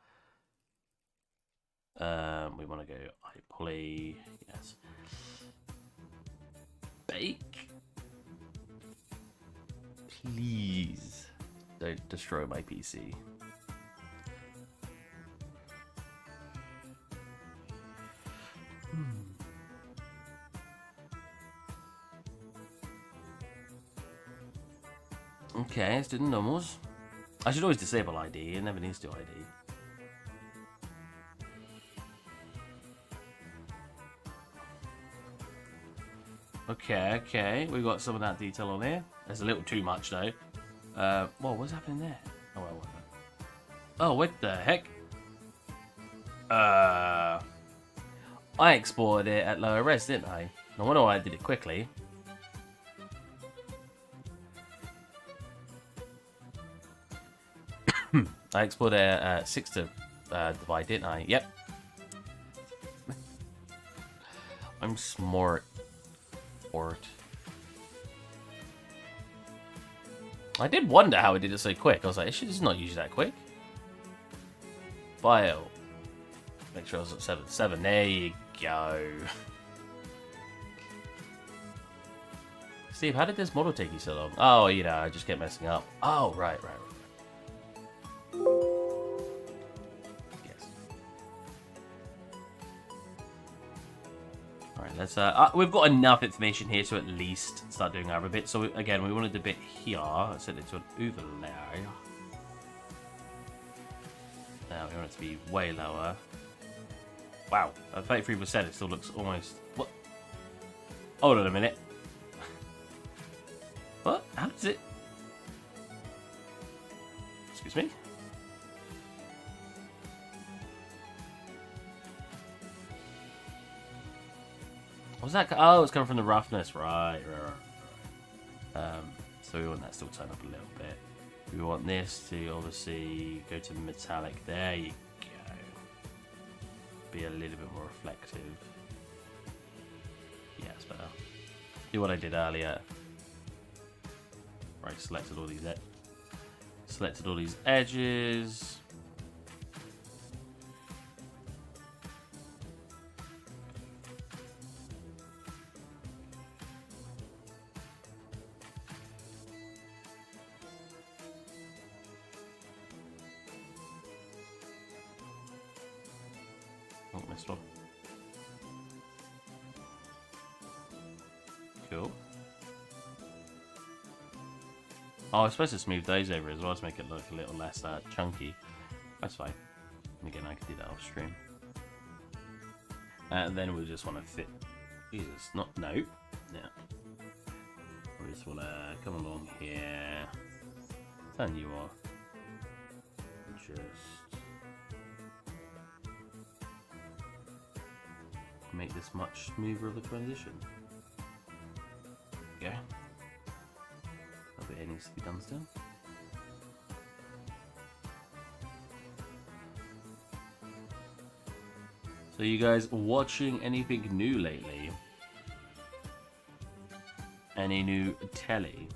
S1: We want to go poly, yes. Bake. Please don't destroy my PC. Okay, let's do the normals. I should always disable ID, it never needs to ID. Okay, we got some of that detail on here. There's a little too much though. Whoa, what's happening there? Oh, well, oh, what the heck? I exported it at lower res, didn't I? No wonder why I did it quickly. I exported at 6 to divide, didn't I? Yep. I'm smart. I did wonder how it did it so quick. I was like, it's not usually that quick. File. Make sure I was at 7. There you go. Steve, how did this model take you so long? Oh, you know, I just kept messing up. Oh, right. Yes. Alright, let's... we've got enough information here to at least start doing our bit. So, again, we wanted a bit here. I set it to an overlay. Now, we want it to be way lower. Wow, at 33%, it still looks almost... What? Hold on a minute. What? How does it... Excuse me? What was that? Oh, it's coming from the roughness. Right. So we want that still turn up a little bit. We want this to obviously go to metallic. There you go. Be a little bit more reflective. Yeah, it's better. Do what I did earlier. Right, selected all these edges. Oh, missed one. Cool. Oh, I was supposed to smooth those over as well to make it look a little less chunky. That's fine. And again, I can do that off stream. And then we just want to fit. Jesus, no. Yeah. We just want to come along here. Turn you off. Just make this much smoother of a transition. There we go. A bit needs to be done still. So you guys watching anything new lately? Any new telly?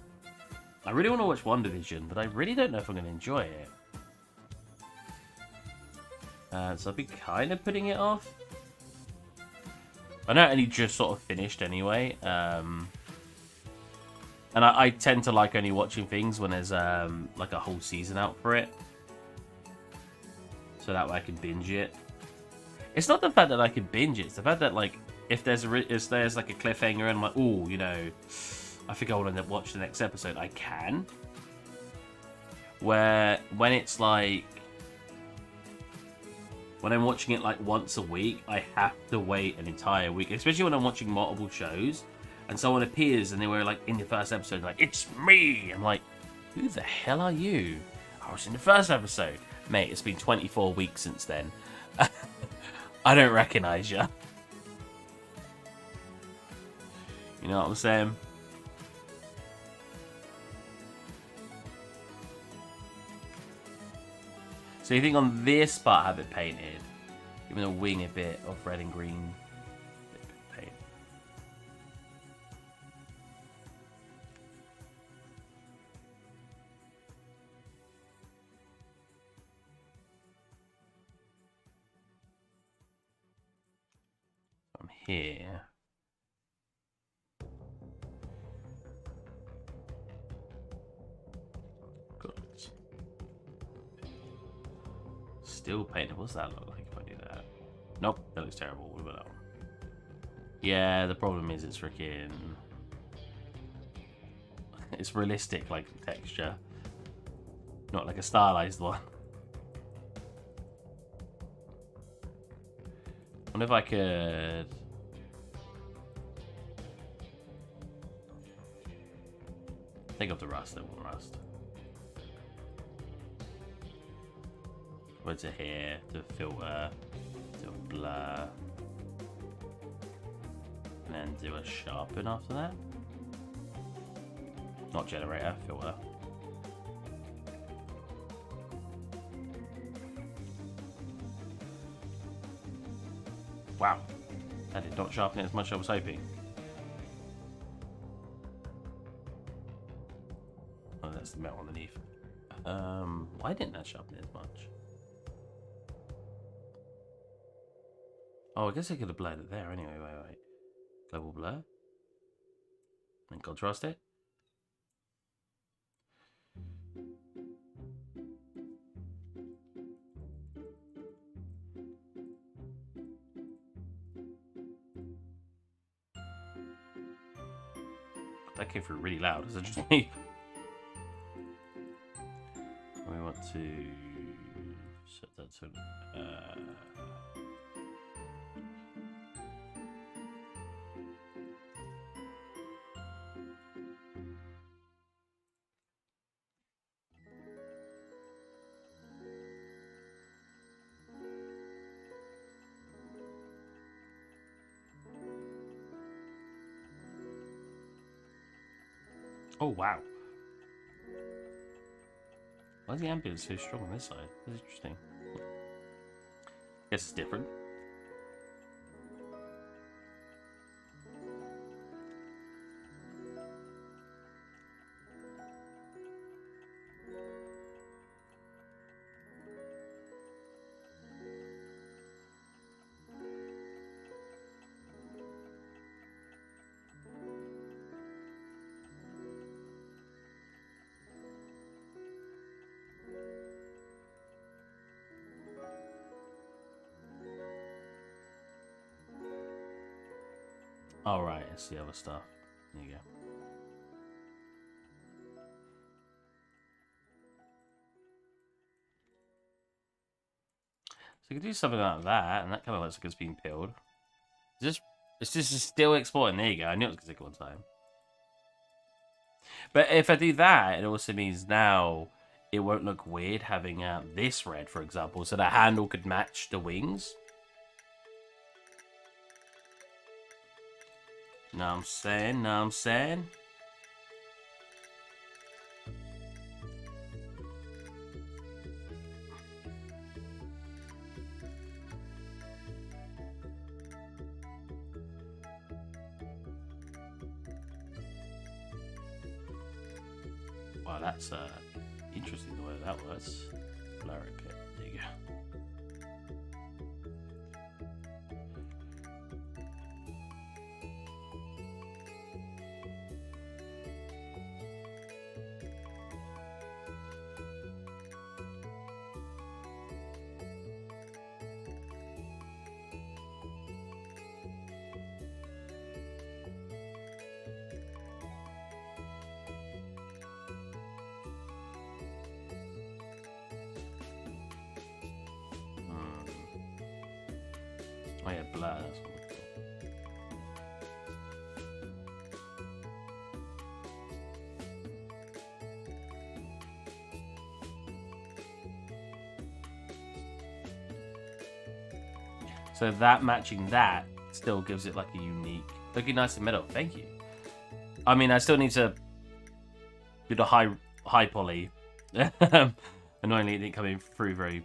S1: I really want to watch WandaVision, but I really don't know if I'm going to enjoy it. So I'll be kind of putting it off. I know it only just sort of finished anyway. And I tend to like only watching things when there's like a whole season out for it, so that way I can binge it. It's not the fact that I can binge it; it's the fact that like if there's like a cliffhanger and I'm like, oh, you know, I think I want to watch the next episode, I can. Where when it's like when I'm watching it like once a week, I have to wait an entire week, especially when I'm watching multiple shows. And someone appears and they were like in the first episode, like, it's me! I'm like, who the hell are you? I was in the first episode. Mate, it's been 24 weeks since then. I don't recognize you. You know what I'm saying? So you think on this part I have it painted, even a wing a bit of red and green paint. From here. Good. Still painted. What's that look like if I do that? Nope, that looks terrible. What about that one? Yeah, the problem is it's freaking... It's realistic, like, texture. Not like a stylized one. I wonder if I could... Take off the rust, it won't rust. Go to here, to filter, to blur. And then do a sharpen after that. Not generator, filter. Wow, that did not sharpen it as much as I was hoping. Oh, that's the metal underneath. Why didn't that sharpen it as much? Oh, I guess I could have blurred it there anyway. Wait. Global blur. And contrast it. That came through really loud. Is it just me? We want to set that to... Oh, wow. Why is the ambient so strong on this side? That's interesting. Guess it's different. All right, it's the other stuff. There you go. So you can do something like that, and that kind of looks like it's being peeled. It's just still exporting. There you go. I knew it was going to take one time. But if I do that, it also means now it won't look weird having this red, for example, so the handle could match the wings. Know what I'm saying? Know what I'm saying? Wow, that's interesting the way that works. Blur it a bit. There you go. Oh yeah, blur. That's what it's called. So that matching that still gives it like a unique, looking nice in the middle. Thank you. I mean, I still need to do the high poly. Annoyingly, it didn't come in through very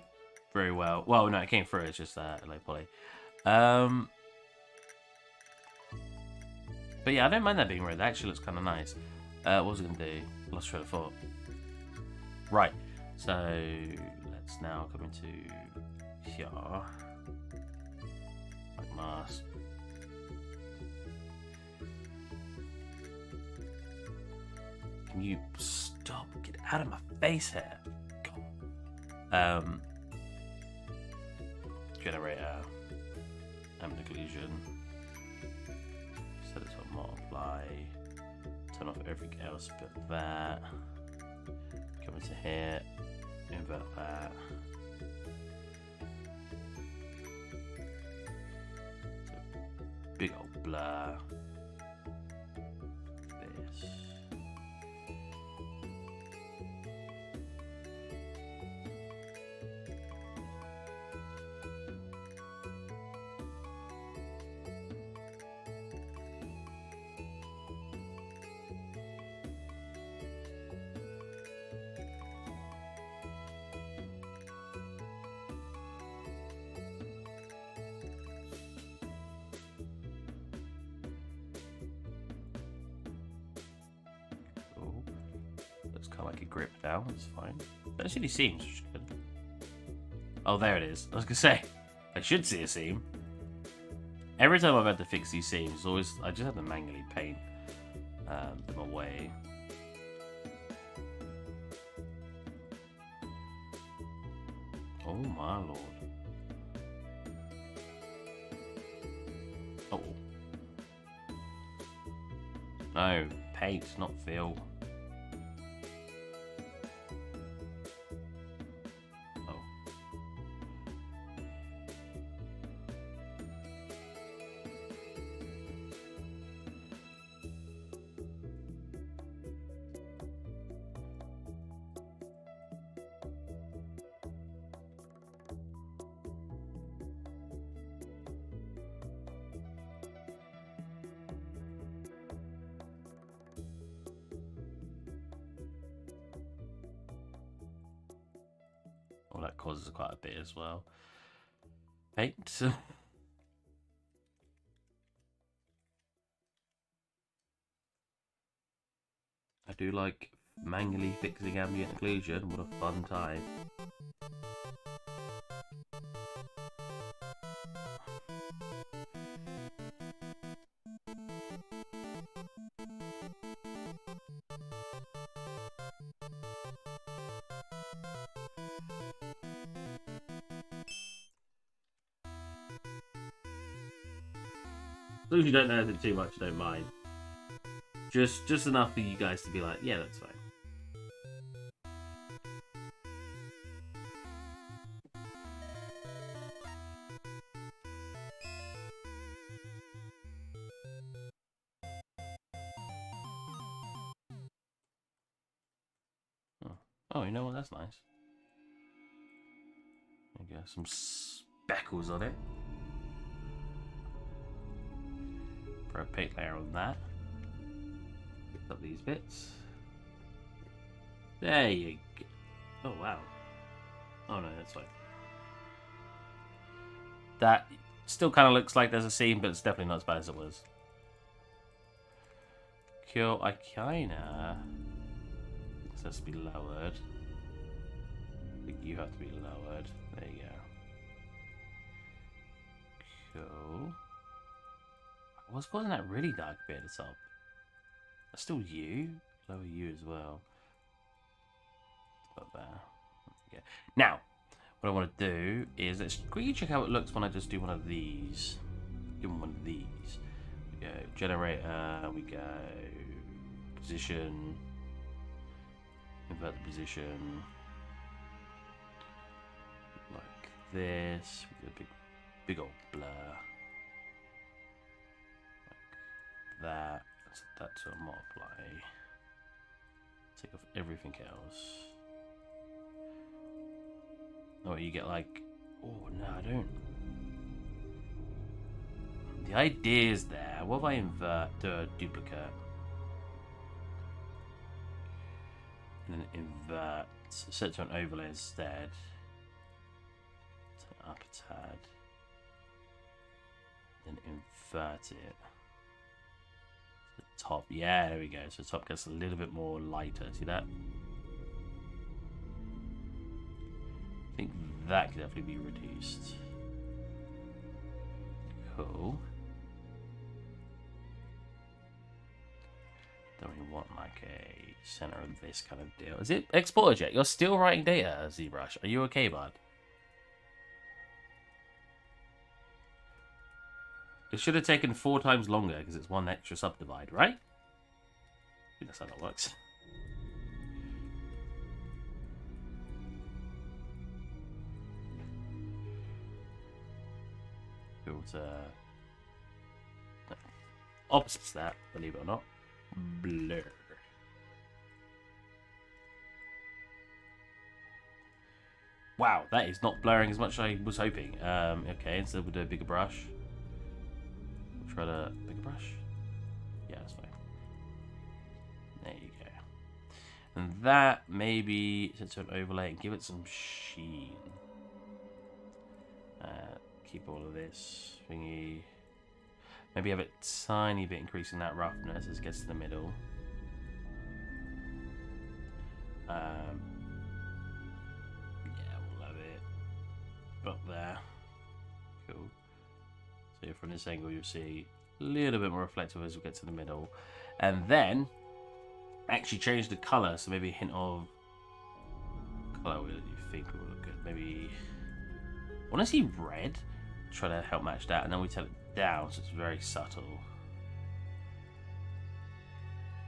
S1: well. Well, no, it came through. It's just low poly. But yeah, I don't mind that being red. That actually looks kind of nice. What was I gonna do? Lost train of thought. Right. So let's now come into here. Like mask. Can you stop? Get out of my face here. God. Generator. Occlusion. Set it to multiply. Turn off everything else but that. Come into here. Invert that. Big old blur. This. Kind of like a grip now, that's fine. Don't see any seams, which is good. Oh, there it is. I was gonna say, I should see a seam. Every time I've had to fix these seams, always I just have to manually paint them away. Oh my lord. Oh. No, paint, not fill. Well, that causes quite a bit as well. Paint. I do like manually fixing ambient occlusion. What a fun time. As long as you don't know anything too much, I don't mind. Just enough for you guys to be like, yeah, that's fine. Oh, you know what? That's nice. There you go, some speckles on it. Throw a paint layer on that. Pick up these bits. There you go. Oh wow. Oh no, that's fine. That still kind of looks like there's a seam, but it's definitely not as bad as it was. Cool. I kinda. This has to be lowered. I think you have to be lowered. There you go. Cool. What's causing that really dark bit at the top? That's still you. Lower you as well. About there. Yeah. Now, what I want to do is let's quickly check how it looks when I just do one of these. Give them one of these. We go generator. We go position. Invert the position. Like this. We do a big old blur. that. Set that to a multiply. Take off everything else. Oh, you get like... Oh, no, I don't. The idea is there. What if I do a duplicate? And then invert. Set to an overlay instead. Turn up a tad. Then invert it. The top. Yeah, there we go. So the top gets a little bit more lighter. See that? I think that could definitely be reduced. Cool. Don't really want like a center of this kind of deal. Is it exported yet? You're still writing data, ZBrush. Are you okay, bud? It should have taken 4 times longer because it's 1 extra subdivide, right? I think that's how that works. Filter. Opposite to that, believe it or not. Blur. Wow, that is not blurring as much as I was hoping. Okay, instead we'll do a bigger brush. We'll try the bigger brush. Yeah, that's fine. There you go. And that maybe set to an overlay and give it some sheen. Keep all of this thingy. Maybe have a tiny bit increasing that roughness as it gets to the middle. Yeah, we'll have it up there. Cool. So from this angle you'll see a little bit more reflective as we get to the middle. And then actually change the colour, so maybe a hint of colour that you think will look good. Maybe I want to see red. Try to help match that, and then we tell it down so it's very subtle.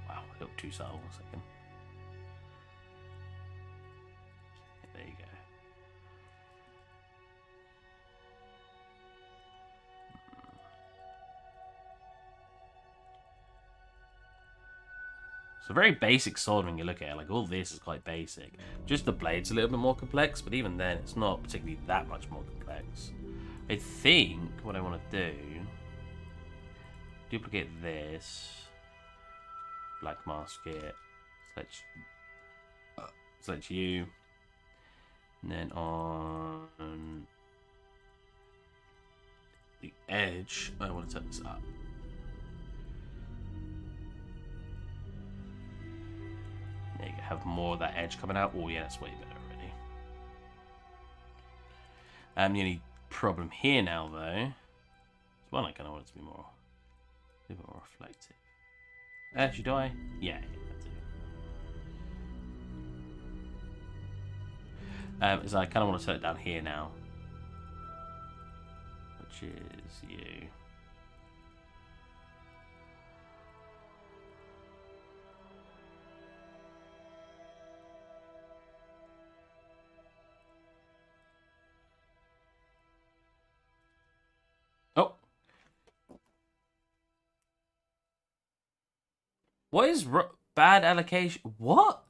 S1: Wow, a little too subtle. 1 second. There you go. So very basic sword when you look at it. Like all this is quite basic. Just the blade's a little bit more complex, but even then it's not particularly that much more complex. I think what I want to do, duplicate this, black mask it, select you, and then on the edge, I want to turn this up. There you go, have more of that edge coming out. Oh yeah, that's way better already. The only problem here now though, it's one I kind of want it to be more, a little bit more reflective. Actually, do I? Yeah, I do. So I kind of want to set it down here now, which is you. Oh. What is bad allocation? What?